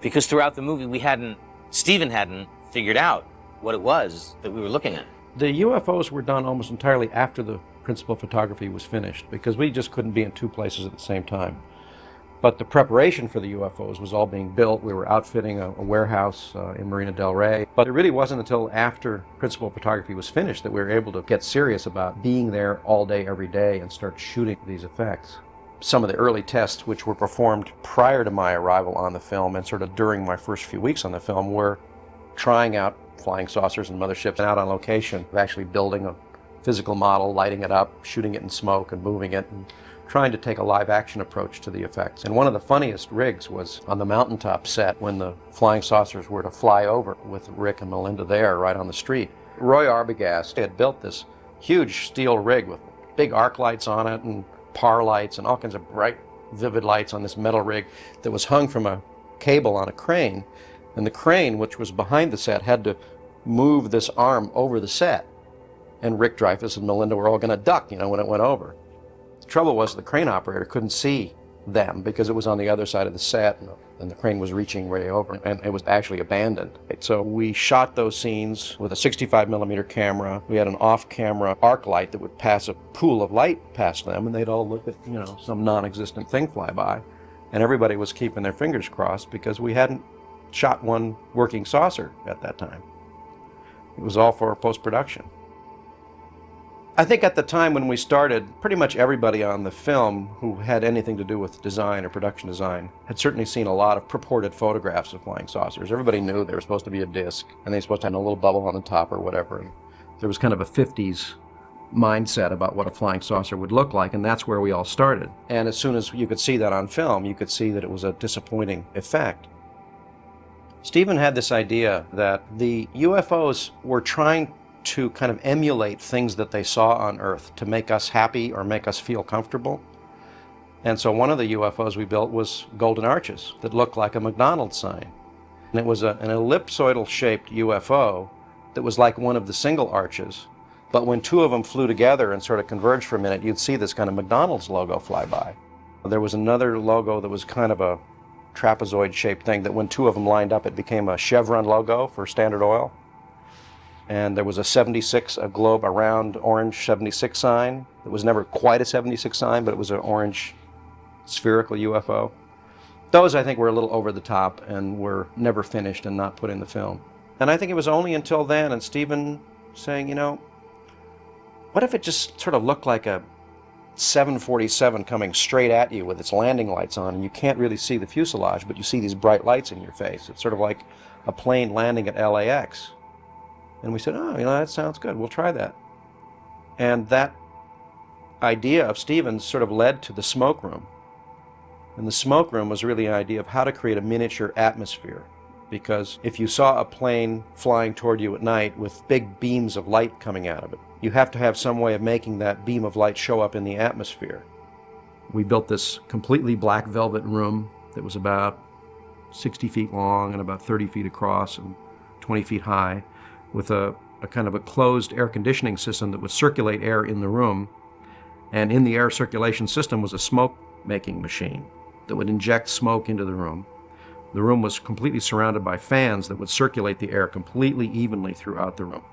Because throughout the movie, Stephen hadn't figured out what it was that we were looking at. The UFOs were done almost entirely after the principal photography was finished, because we just couldn't be in two places at the same time. But the preparation for the UFOs was all being built. We were outfitting a warehouse in Marina del Rey. But it really wasn't until after principal photography was finished that we were able to get serious about being there all day, every day, and start shooting these effects. Some of the early tests, which were performed prior to my arrival on the film and sort of during my first few weeks on the film, were trying out flying saucers and motherships out on location, actually building a physical model, lighting it up, shooting it in smoke and moving it, and trying to take a live action approach to the effects. And one of the funniest rigs was on the mountaintop set when the flying saucers were to fly over with Rick and Melinda there right on the street. Roy Arbogast had built this huge steel rig with big arc lights on it and par lights and all kinds of bright, vivid lights on this metal rig that was hung from a cable on a crane. And the crane, which was behind the set, had to move this arm over the set. And Rick Dreyfuss and Melinda were all going to duck, when it went over. The trouble was the crane operator couldn't see them because it was on the other side of the set and the crane was reaching way over and it was actually abandoned. So we shot those scenes with a 65mm camera. We had an off-camera arc light that would pass a pool of light past them and they'd all look at, some non-existent thing fly by. And everybody was keeping their fingers crossed because we hadn't shot one working saucer at that time. It was all for post-production. I think at the time when we started, pretty much everybody on the film who had anything to do with design or production design had certainly seen a lot of purported photographs of flying saucers. Everybody knew they were supposed to be a disc, and they were supposed to have a little bubble on the top or whatever. And there was kind of a 50s mindset about what a flying saucer would look like, and that's where we all started. And as soon as you could see that on film, you could see that it was a disappointing effect. Stephen had this idea that the UFOs were trying to kind of emulate things that they saw on Earth to make us happy or make us feel comfortable. And so one of the UFOs we built was golden arches that looked like a McDonald's sign. And it was an ellipsoidal-shaped UFO that was like one of the single arches. But when two of them flew together and sort of converged for a minute, you'd see this kind of McDonald's logo fly by. There was another logo that was kind of a trapezoid-shaped thing that when two of them lined up, it became a chevron logo for Standard Oil. And there was a globe, a round orange 76 sign that was never quite a 76 sign, but it was an orange spherical UFO. Those, I think, were a little over the top and were never finished and not put in the film. And I think it was only until then, and Stephen saying, what if it just sort of looked like a 747 coming straight at you with its landing lights on, and you can't really see the fuselage, but you see these bright lights in your face. It's sort of like a plane landing at LAX. And we said, that sounds good, we'll try that. And that idea of Stephen's sort of led to the smoke room. And the smoke room was really an idea of how to create a miniature atmosphere. Because if you saw a plane flying toward you at night with big beams of light coming out of it, you have to have some way of making that beam of light show up in the atmosphere. We built this completely black velvet room that was about 60 feet long and about 30 feet across and 20 feet high, with a kind of a closed air conditioning system that would circulate air in the room. And in the air circulation system was a smoke-making machine that would inject smoke into the room. The room was completely surrounded by fans that would circulate the air completely evenly throughout the room.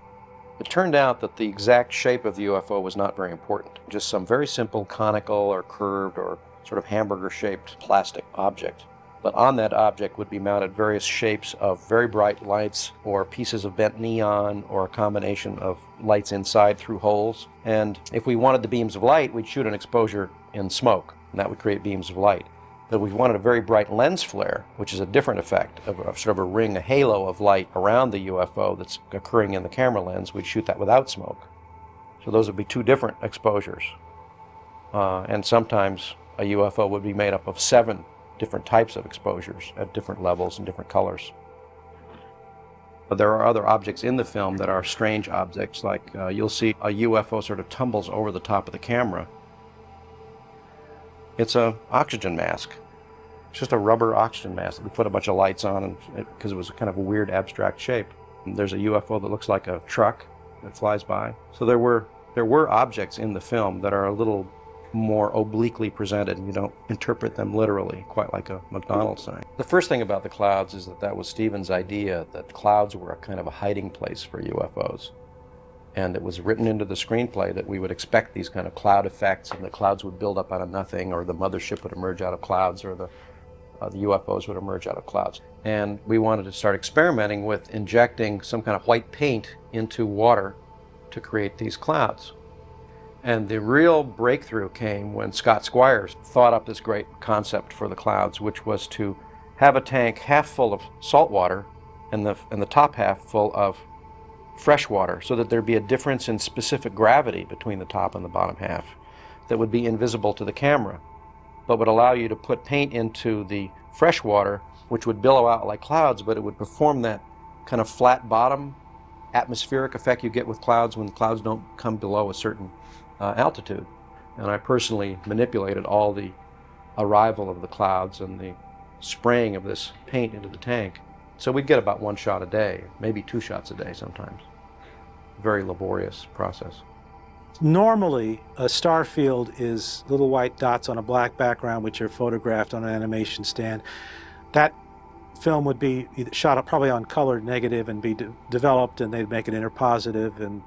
It turned out that the exact shape of the UFO was not very important. Just some very simple conical or curved or sort of hamburger-shaped plastic object. But on that object would be mounted various shapes of very bright lights or pieces of bent neon or a combination of lights inside through holes. And if we wanted the beams of light, we'd shoot an exposure in smoke, and that would create beams of light. But if we wanted a very bright lens flare, which is a different effect of sort of a ring, a halo of light around the UFO that's occurring in the camera lens, we'd shoot that without smoke. So those would be two different exposures. And sometimes a UFO would be made up of 7 different types of exposures at different levels and different colors. But there are other objects in the film that are strange objects, like you'll see a UFO sort of tumbles over the top of the camera. It's an oxygen mask. It's just a rubber oxygen mask that we put a bunch of lights on because it was kind of a weird abstract shape. And there's a UFO that looks like a truck that flies by. So there were objects in the film that are a little more obliquely presented, and you don't interpret them literally, quite like a McDonald's sign. The first thing about the clouds is that was Stephen's idea, that clouds were a kind of a hiding place for UFOs. And it was written into the screenplay that we would expect these kind of cloud effects, and the clouds would build up out of nothing, or the mothership would emerge out of clouds, or the UFOs would emerge out of clouds. And we wanted to start experimenting with injecting some kind of white paint into water to create these clouds. And the real breakthrough came when Scott Squires thought up this great concept for the clouds, which was to have a tank half full of salt water and the top half full of fresh water, so that there'd be a difference in specific gravity between the top and the bottom half that would be invisible to the camera, but would allow you to put paint into the fresh water, which would billow out like clouds, but it would perform that kind of flat bottom atmospheric effect you get with clouds when clouds don't come below a certain altitude. And I personally manipulated all the arrival of the clouds and the spraying of this paint into the tank. So we'd get about 1 shot a day, maybe 2 shots a day sometimes. Very laborious process. Normally, a star field is little white dots on a black background which are photographed on an animation stand. That film would be shot up probably on color negative and be developed, and they'd make it interpositive, and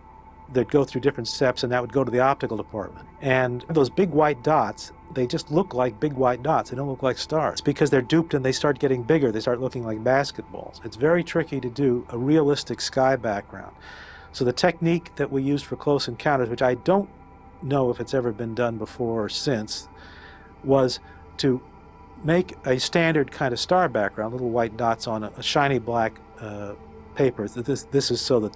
they'd go through different steps, and that would go to the optical department. And those big white dots, they just look like big white dots. They don't look like stars. It's because they're duped and they start getting bigger. They start looking like basketballs. It's very tricky to do a realistic sky background. So the technique that we used for Close Encounters, which I don't know if it's ever been done before or since, was to make a standard kind of star background, little white dots on a shiny black paper. This is so that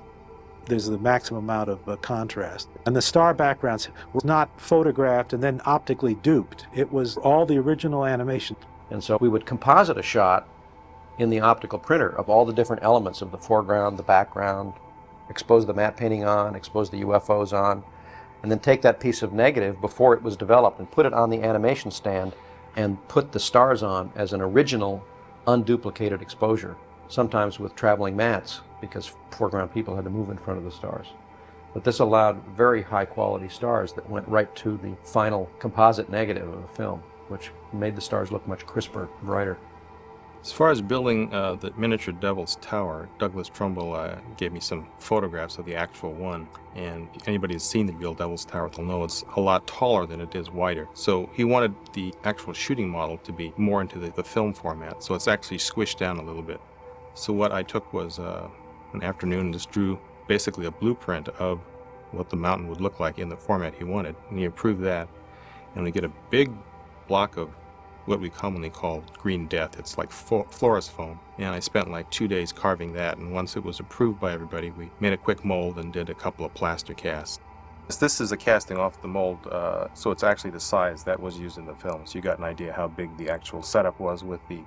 there's the maximum amount of contrast. And the star backgrounds were not photographed and then optically duped. It was all the original animation. And so we would composite a shot in the optical printer of all the different elements of the foreground, the background, expose the matte painting on, expose the UFOs on, and then take that piece of negative before it was developed and put it on the animation stand and put the stars on as an original, unduplicated exposure, sometimes with traveling mats, because foreground people had to move in front of the stars. But this allowed very high quality stars that went right to the final composite negative of the film, which made the stars look much crisper, brighter. As far as building the miniature Devil's Tower, Douglas Trumbull gave me some photographs of the actual one, and if anybody has seen the real Devil's Tower, they'll know it's a lot taller than it is wider. So he wanted the actual shooting model to be more into the film format, so it's actually squished down a little bit. So what I took was an afternoon and just drew basically a blueprint of what the mountain would look like in the format he wanted, and he approved that. And we get a big block of what we commonly call green death. It's like florist foam, and I spent like 2 days carving that, and once it was approved by everybody, we made a quick mold and did a couple of plaster casts. This is a casting off the mold, so it's actually the size that was used in the film, so you got an idea how big the actual setup was with the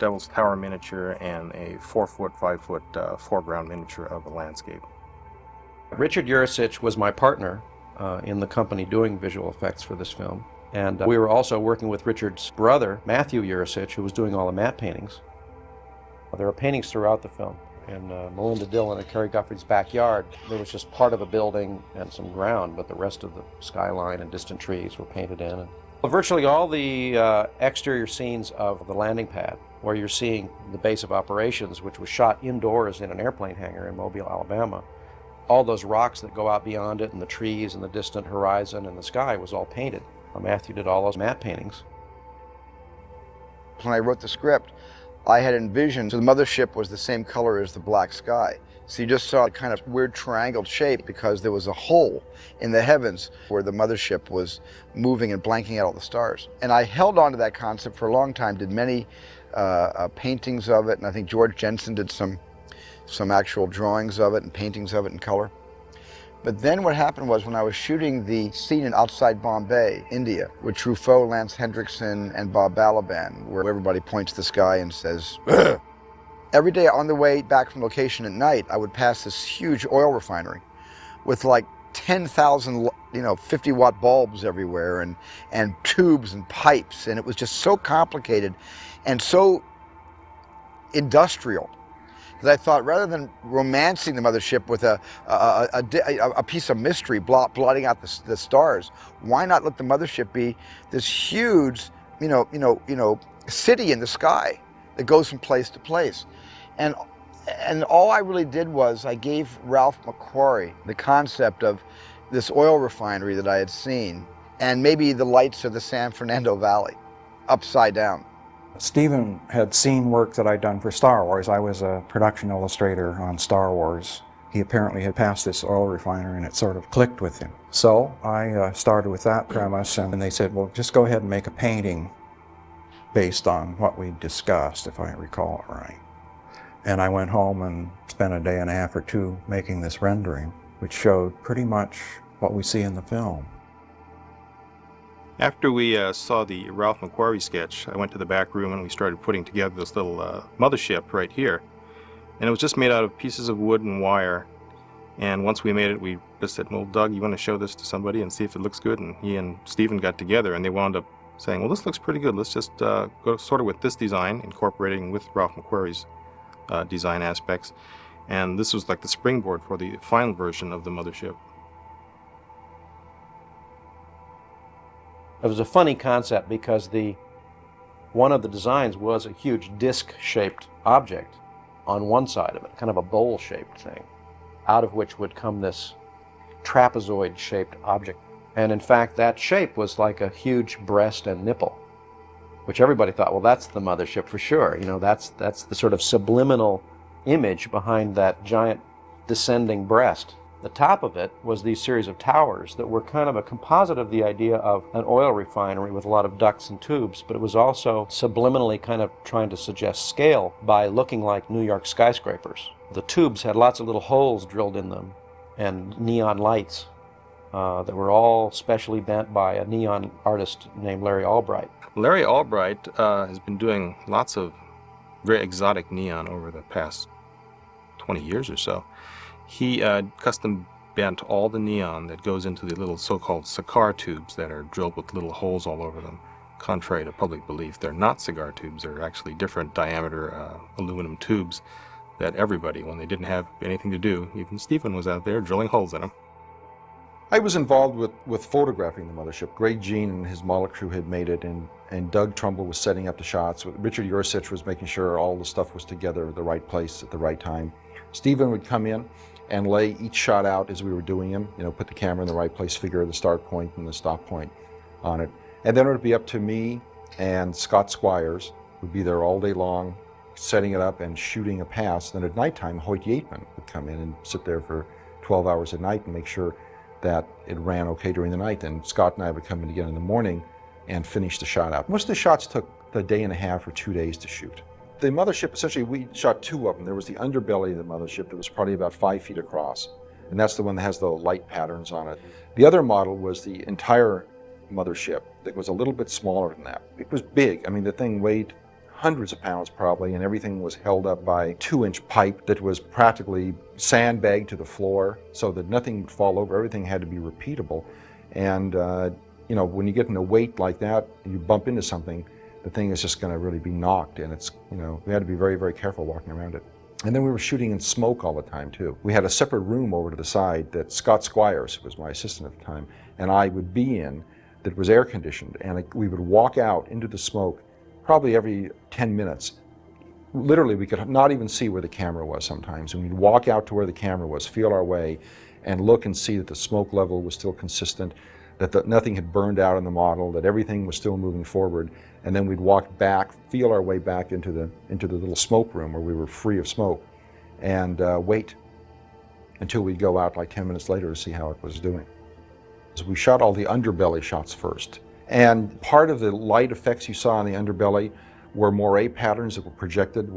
Devil's Tower miniature and a 4-foot, 5-foot foreground miniature of a landscape. Richard Urasich was my partner in the company doing visual effects for this film. And we were also working with Richard's brother, Matthew Urasich, who was doing all the matte paintings. There were paintings throughout the film. In Melinda Dillon and Carrie Guffey's backyard, there was just part of a building and some ground, but the rest of the skyline and distant trees were painted in. And virtually all the exterior scenes of the landing pad, where you're seeing the base of operations, which was shot indoors in an airplane hangar in Mobile, Alabama, all those rocks that go out beyond it and the trees and the distant horizon and the sky was all painted. Matthew did all those matte paintings. When I wrote the script, I had envisioned the mothership was the same color as the black sky. So you just saw a kind of weird triangled shape because there was a hole in the heavens where the mothership was moving and blanking out all the stars. And I held on to that concept for a long time, did many paintings of it, and I think George Jensen did some actual drawings of it and paintings of it in color. But then what happened was when I was shooting the scene in outside Bombay, India, with Truffaut, Lance Hendrickson, and Bob Balaban, where everybody points to the sky and says, "Ugh," Every day on the way back from location at night, I would pass this huge oil refinery with like 10,000, 50-watt bulbs everywhere and tubes and pipes. And it was just so complicated and so industrial that I thought, rather than romancing the mothership with a piece of mystery blotting out the stars, why not let the mothership be this huge, city in the sky that goes from place to place? And all I really did was I gave Ralph McQuarrie the concept of this oil refinery that I had seen, and maybe the lights of the San Fernando Valley, upside down. Stephen had seen work that I'd done for Star Wars. I was a production illustrator on Star Wars. He apparently had passed this oil refinery and it sort of clicked with him. So I started with that premise, and they said, well, just go ahead and make a painting based on what we discussed, if I recall it right. And I went home and spent a day and a half or two making this rendering, which showed pretty much what we see in the film. After we saw the Ralph McQuarrie sketch, I went to the back room and we started putting together this little mothership right here. And it was just made out of pieces of wood and wire. And once we made it, we just said, well, Doug, you want to show this to somebody and see if it looks good? And he and Stephen got together and they wound up saying, well, this looks pretty good. Let's just go sort of with this design, incorporating with Ralph McQuarrie's design aspects. And this was like the springboard for the final version of the mothership. It was a funny concept because one of the designs was a huge disc-shaped object on one side of it, kind of a bowl-shaped thing, out of which would come this trapezoid-shaped object. And in fact, that shape was like a huge breast and nipple, which everybody thought, well, that's the mothership for sure. That's the sort of subliminal image behind that giant descending breast. The top of it was these series of towers that were kind of a composite of the idea of an oil refinery with a lot of ducts and tubes, but it was also subliminally kind of trying to suggest scale by looking like New York skyscrapers. The tubes had lots of little holes drilled in them and neon lights that were all specially bent by a neon artist named Larry Albright. Larry Albright has been doing lots of very exotic neon over the past 20 years or so. He custom bent all the neon that goes into the little so-called cigar tubes that are drilled with little holes all over them. Contrary to public belief, they're not cigar tubes. They're actually different diameter aluminum tubes that everybody, when they didn't have anything to do, even Stephen was out there drilling holes in them. I was involved with photographing the mothership. Greg Jean and his model crew had made it, and Doug Trumbull was setting up the shots. Richard Yursich was making sure all the stuff was together at the right place at the right time. Stephen would come in and lay each shot out as we were doing them, put the camera in the right place, figure the start point and the stop point on it. And then it would be up to me and Scott Squires, who'd be there all day long, setting it up and shooting a pass. Then at nighttime, Hoyt Yateman would come in and sit there for 12 hours at night and make sure that it ran okay during the night. And Scott and I would come in again in the morning and finish the shot out. Most of the shots took a day and a half or 2 days to shoot. The mothership, essentially, we shot two of them. There was the underbelly of the mothership that was probably about 5 feet across, and that's the one that has the light patterns on it. The other model was the entire mothership that was a little bit smaller than that. It was big. I mean, the thing weighed hundreds of pounds probably, and everything was held up by 2-inch pipe that was practically sandbagged to the floor so that nothing would fall over. Everything had to be repeatable. And, when you get in a weight like that, you bump into something, the thing is just going to really be knocked, and it's, we had to be very, very careful walking around it. And then we were shooting in smoke all the time, too. We had a separate room over to the side that Scott Squires, who was my assistant at the time, and I would be in that was air conditioned, and we would walk out into the smoke probably every 10 minutes. Literally, we could not even see where the camera was sometimes, and we'd walk out to where the camera was, feel our way, and look and see that the smoke level was still consistent, that nothing had burned out in the model, that everything was still moving forward. And then we'd walk back, feel our way back into the little smoke room where we were free of smoke, and wait until we'd go out like 10 minutes later to see how it was doing. So we shot all the underbelly shots first. And part of the light effects you saw on the underbelly were moire patterns that were projected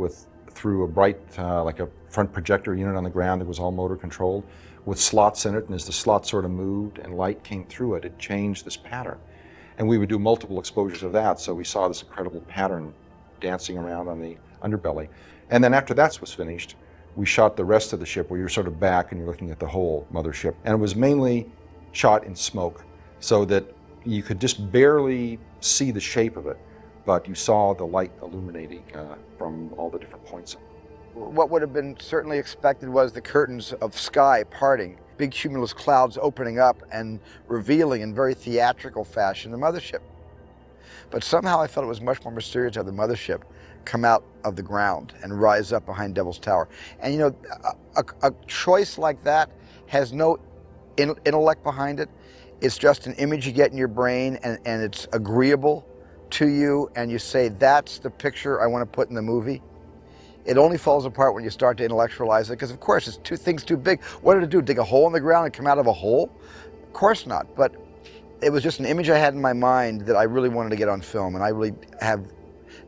through a bright, like a front projector unit on the ground that was all motor controlled, with slots in it, and as the slots sort of moved and light came through it, it changed this pattern. And we would do multiple exposures of that, so we saw this incredible pattern dancing around on the underbelly. And then after that was finished, we shot the rest of the ship where you're sort of back and you're looking at the whole mothership. And it was mainly shot in smoke so that you could just barely see the shape of it, but you saw the light illuminating from all the different points. What would have been certainly expected was the curtains of sky parting, big cumulus clouds opening up and revealing in very theatrical fashion the mothership. But somehow I felt it was much more mysterious to have the mothership come out of the ground and rise up behind Devil's Tower. And you know, a choice like that has no intellect behind it. It's just an image you get in your brain, and it's agreeable to you, and you say, that's the picture I want to put in the movie. It only falls apart when you start to intellectualize it, because of course it's too big. What did it do, dig a hole in the ground and come out of a hole? Of course not, but it was just an image I had in my mind that I really wanted to get on film, and I really have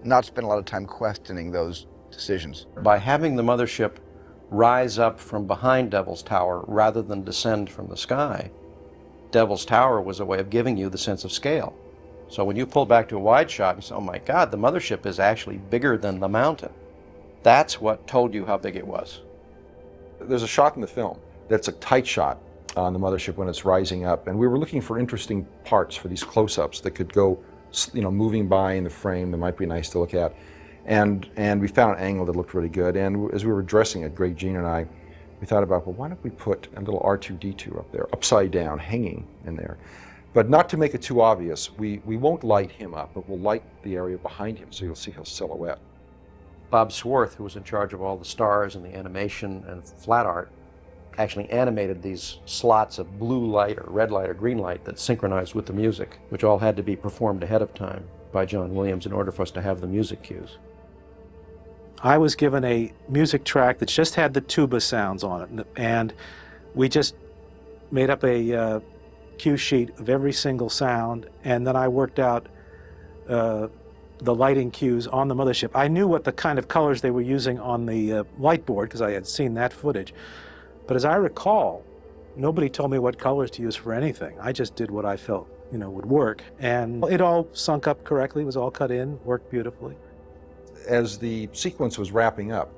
not spent a lot of time questioning those decisions. By having the mothership rise up from behind Devil's Tower rather than descend from the sky, Devil's Tower was a way of giving you the sense of scale. So when you pull back to a wide shot, you say, oh my God, the mothership is actually bigger than the mountain. That's what told you how big it was. There's a shot in the film that's a tight shot on the mothership when it's rising up, and we were looking for interesting parts for these close-ups that could go, you know, moving by in the frame that might be nice to look at. And we found an angle that looked really good, and as we were dressing it, Greg, Jean, and I, we thought about, well, why don't we put a little R2-D2 up there, upside down, hanging in there. But not to make it too obvious, we won't light him up, but we'll light the area behind him so you'll see his silhouette. Bob Swarth, who was in charge of all the stars and the animation and flat art, actually animated these slots of blue light or red light or green light that synchronized with the music, which all had to be performed ahead of time by John Williams in order for us to have the music cues. I was given a music track that just had the tuba sounds on it, and we just made up a cue sheet of every single sound, and then I worked out the lighting cues on the mothership. I knew what the kind of colors they were using on the light board because I had seen that footage. But as I recall, nobody told me what colors to use for anything. I just did what I felt, you know, would work. And it all sunk up correctly, was all cut in, worked beautifully. As the sequence was wrapping up,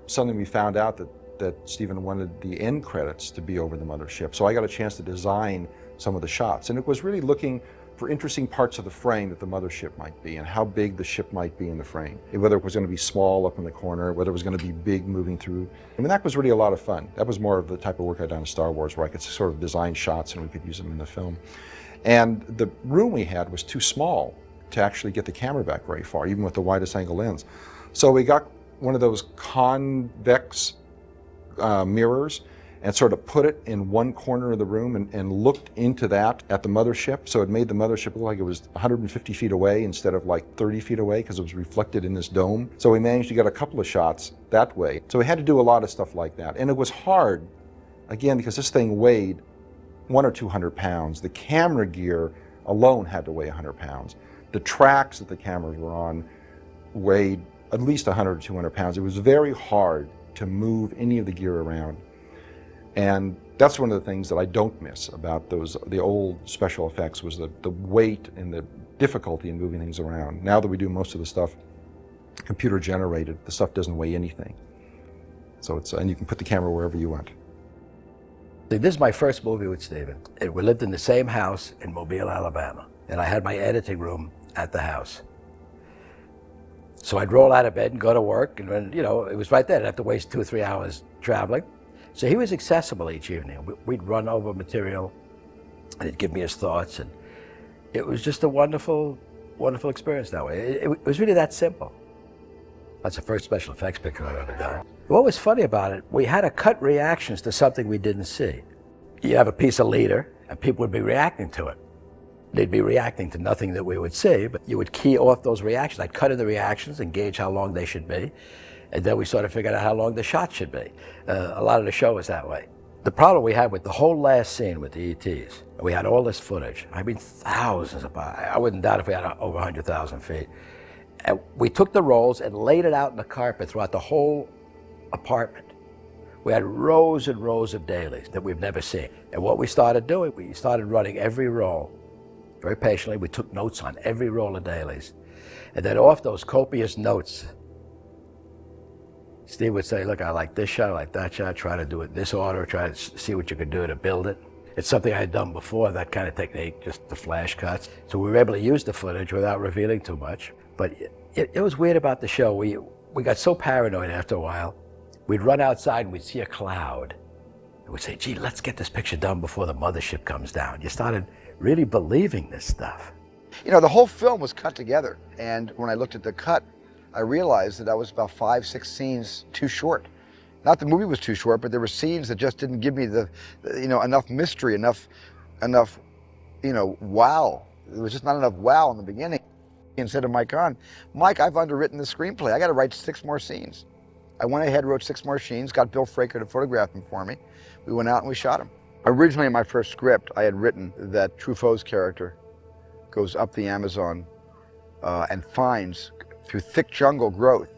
suddenly we found out that Stephen wanted the end credits to be over the mothership. So I got a chance to design some of the shots. And it was really looking for interesting parts of the frame that the mothership might be and how big the ship might be in the frame. Whether it was going to be small up in the corner, whether it was going to be big moving through. I mean, that was really a lot of fun. That was more of the type of work I'd done in Star Wars where I could sort of design shots and we could use them in the film. And the room we had was too small to actually get the camera back very far, even with the widest angle lens. So we got one of those convex mirrors and sort of put it in one corner of the room and looked into that at the mothership. So it made the mothership look like it was 150 feet away instead of like 30 feet away because it was reflected in this dome. So we managed to get a couple of shots that way. So we had to do a lot of stuff like that. And it was hard, again, because this thing weighed 100 or 200 pounds. The camera gear alone had to weigh 100 pounds. The tracks that the cameras were on weighed at least 100 or 200 pounds. It was very hard to move any of the gear around. And that's one of the things that I don't miss about the old special effects was the weight and the difficulty in moving things around. Now that we do most of the stuff computer generated, the stuff doesn't weigh anything. So and you can put the camera wherever you want. This is my first movie with Stephen. We lived in the same house in Mobile, Alabama, and I had my editing room at the house. So I'd roll out of bed and go to work, and then, you know, it was right there. I'd have to waste 2 or 3 hours traveling. So he was accessible each evening. We'd run over material, and he'd give me his thoughts, and it was just a wonderful, wonderful experience that way. It was really that simple. That's the first special effects picture I've ever done. What was funny about it, we had to cut reactions to something we didn't see. You have a piece of leader, and people would be reacting to it. They'd be reacting to nothing that we would see, but you would key off those reactions. I'd cut in the reactions and gauge how long they should be. And then we sort of figured out how long the shot should be. A lot of the show was that way. The problem we had with the whole last scene with the ETs, we had all this footage. I mean, thousands of, I wouldn't doubt if we had over 100,000 feet. And we took the rolls and laid it out in the carpet throughout the whole apartment. We had rows and rows of dailies that we've never seen. And what we started doing, we started running every roll. Very patiently, we took notes on every roll of dailies. And then off those copious notes, Steve would say, look, I like this shot, I like that shot, try to do it in this order, try to see what you could do to build it. It's something I had done before, that kind of technique, just the flash cuts. So we were able to use the footage without revealing too much. But it was weird about the show. We got so paranoid after a while. We'd run outside and we'd see a cloud. And we'd say, gee, let's get this picture done before the mothership comes down. You started really believing this stuff. You know, the whole film was cut together. And when I looked at the cut, I realized that I was about 5-6 scenes too short. Not the movie was too short, but there were scenes that just didn't give me enough mystery, enough, wow. There was just not enough wow in the beginning. Instead of Mike on, Mike, I've underwritten the screenplay. I got to write 6 more scenes. I went ahead, wrote 6 more scenes, got Bill Fraker to photograph them for me. We went out and we shot them. Originally in my first script, I had written that Truffaut's character goes up the Amazon and finds, through thick jungle growth,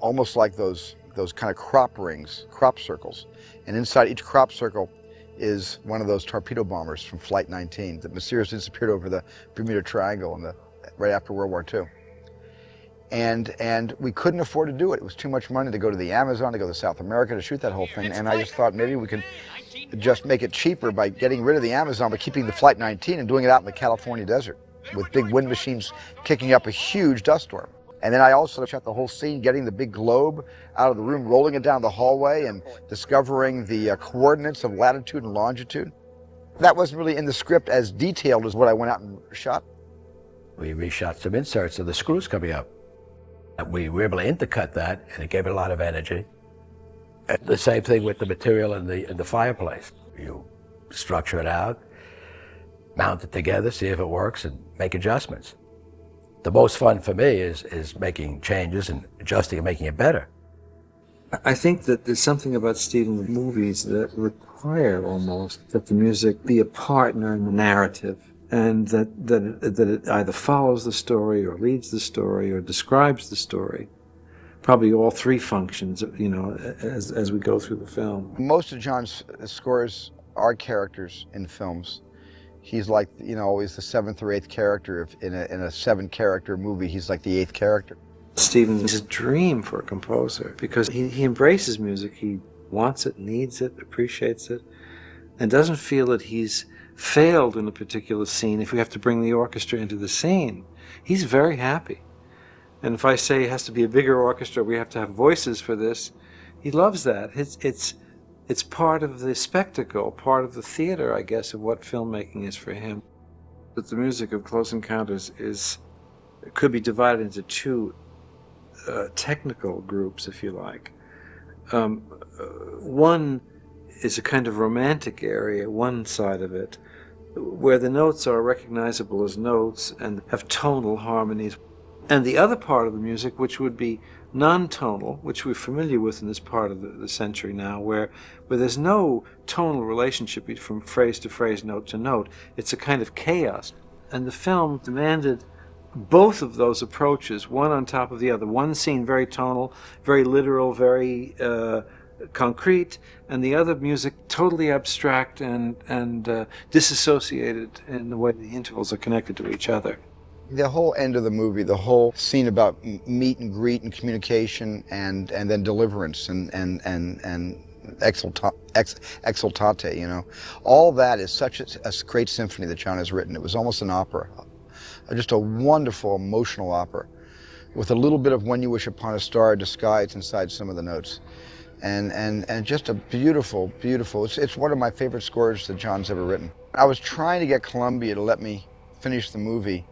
almost like those kind of crop rings, crop circles. And inside each crop circle is one of those torpedo bombers from Flight 19 that mysteriously disappeared over the Bermuda Triangle right after World War II. And we couldn't afford to do it. It was too much money to go to the Amazon, to go to South America to shoot that whole thing. And I just thought maybe we could just make it cheaper by getting rid of the Amazon, but keeping the Flight 19 and doing it out in the California desert with big wind machines kicking up a huge dust storm. And then I also shot the whole scene, getting the big globe out of the room, rolling it down the hallway and discovering the coordinates of latitude and longitude. That wasn't really in the script as detailed as what I went out and shot. We reshot some inserts of the screws coming up. And we were able to intercut that, and it gave it a lot of energy. And the same thing with the material in the fireplace. You structure it out, mount it together, see if it works, and make adjustments. The most fun for me is making changes and adjusting and making it better. I think that there's something about Stephen movies that require almost that the music be a partner in the narrative, and that it either follows the story or leads the story or describes the story. Probably all 3 functions, as we go through the film. Most of John's scores are characters in films. He's like, always the 7th or 8th character. If in a 7-character movie, he's like the 8th character. Stephen is a dream for a composer because he embraces music. He wants it, needs it, appreciates it, and doesn't feel that he's failed in a particular scene if we have to bring the orchestra into the scene. He's very happy. And if I say it has to be a bigger orchestra, we have to have voices for this, he loves that. It's part of the spectacle, part of the theater, I guess, of what filmmaking is for him. But the music of Close Encounters could be divided into 2 technical groups, if you like. One is a kind of romantic area, one side of it, where the notes are recognizable as notes and have tonal harmonies. And the other part of the music, which would be non-tonal, which we're familiar with in this part of the century now, where there's no tonal relationship from phrase to phrase, note to note. It's a kind of chaos. And the film demanded both of those approaches, one on top of the other. One scene very tonal, very literal, very concrete, and the other music totally abstract and disassociated in the way the intervals are connected to each other. The whole end of the movie, the whole scene about meet and greet and communication and then deliverance and exultate, all that is such a great symphony that John has written. It was almost an opera, just a wonderful emotional opera with a little bit of When You Wish Upon a Star disguised inside some of the notes. And just a beautiful, it's one of my favorite scores that John's ever written. I was trying to get Columbia to let me finish the movie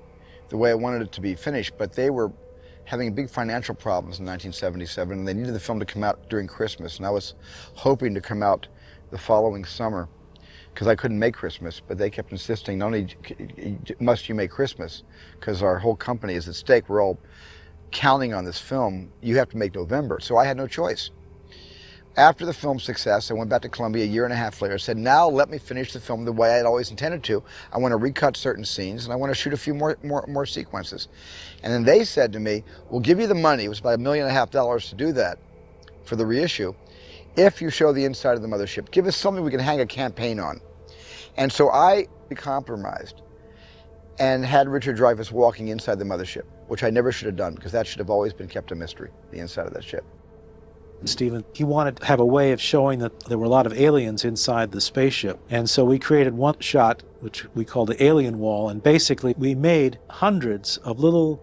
the way I wanted it to be finished, but they were having big financial problems in 1977, and they needed the film to come out during Christmas, and I was hoping to come out the following summer, because I couldn't make Christmas, but they kept insisting, not only must you make Christmas, because our whole company is at stake, we're all counting on this film, you have to make November, so I had no choice. After the film's success, I went back to Columbia a year and a half later, said, now let me finish the film the way I had always intended to. I want to recut certain scenes, and I want to shoot a few more sequences. And then they said to me, we'll give you the money, it was about $1.5 million to do that, for the reissue, if you show the inside of the mothership. Give us something we can hang a campaign on. And so I compromised and had Richard Dreyfuss walking inside the mothership, which I never should have done, because that should have always been kept a mystery, the inside of that ship. Steven, he wanted to have a way of showing that there were a lot of aliens inside the spaceship. And so we created one shot, which we called the alien wall. And basically we made hundreds of little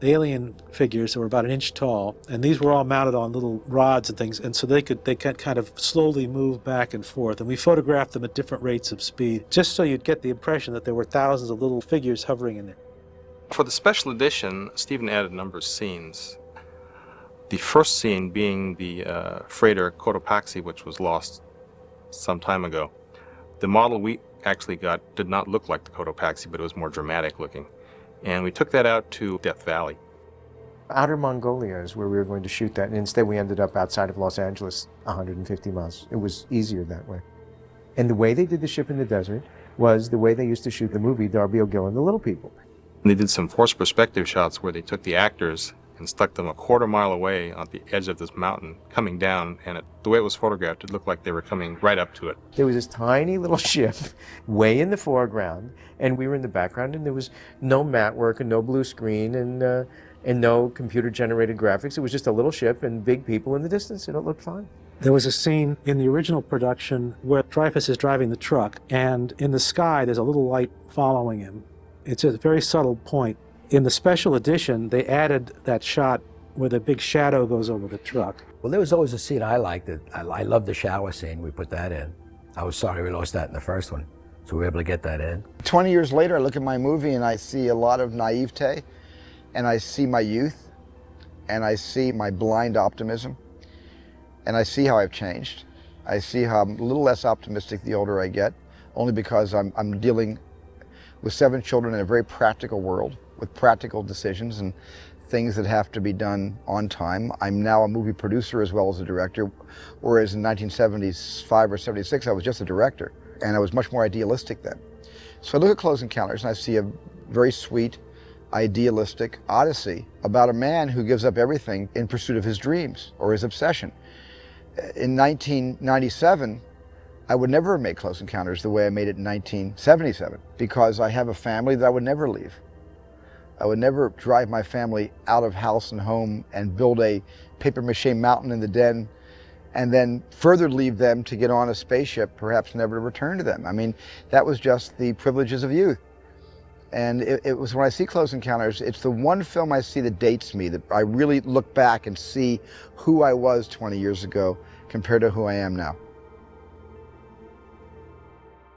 alien figures that were about an inch tall. And these were all mounted on little rods and things. And so they could kind of slowly move back and forth. And we photographed them at different rates of speed, just so you'd get the impression that there were thousands of little figures hovering in there. For the special edition, Steven added a number of scenes. The first scene being the freighter Cotopaxi, which was lost some time ago. The model we actually got did not look like the Cotopaxi, but it was more dramatic looking. And we took that out to Death Valley. Outer Mongolia is where we were going to shoot that, and instead we ended up outside of Los Angeles, 150 miles. It was easier that way. And the way they did the ship in the desert was the way they used to shoot the movie Darby O'Gill and the Little People. And they did some forced perspective shots where they took the actors and stuck them a quarter mile away on the edge of this mountain coming down, and the way it was photographed, it looked like they were coming right up to it. There was this tiny little ship way in the foreground, and we were in the background, and there was no mat work and no blue screen and no computer-generated graphics. It was just a little ship and big people in the distance, and it looked fine. There was a scene in the original production where Dreyfuss is driving the truck, and in the sky there's a little light following him. It's a very subtle point. In the special edition, they added that shot where the big shadow goes over the truck. Well, there was always a scene I liked. I loved the shower scene. We put that in. I was sorry we lost that in the first one, so we were able to get that in. 20 years later, I look at my movie and I see a lot of naivete, and I see my youth, and I see my blind optimism, and I see how I've changed. I see how I'm a little less optimistic the older I get, only because I'm dealing with 7 children in a very practical world, with practical decisions and things that have to be done on time. I'm now a movie producer as well as a director, whereas in 1975 or 76, I was just a director, and I was much more idealistic then. So I look at Close Encounters and I see a very sweet, idealistic odyssey about a man who gives up everything in pursuit of his dreams or his obsession. In 1997, I would never have made Close Encounters the way I made it in 1977, because I have a family that I would never leave. I would never drive my family out of house and home and build a papier-mâché mountain in the den and then further leave them to get on a spaceship, perhaps never to return to them. I mean, that was just the privileges of youth. And it was when I see Close Encounters, it's the one film I see that dates me, that I really look back and see who I was 20 years ago compared to who I am now.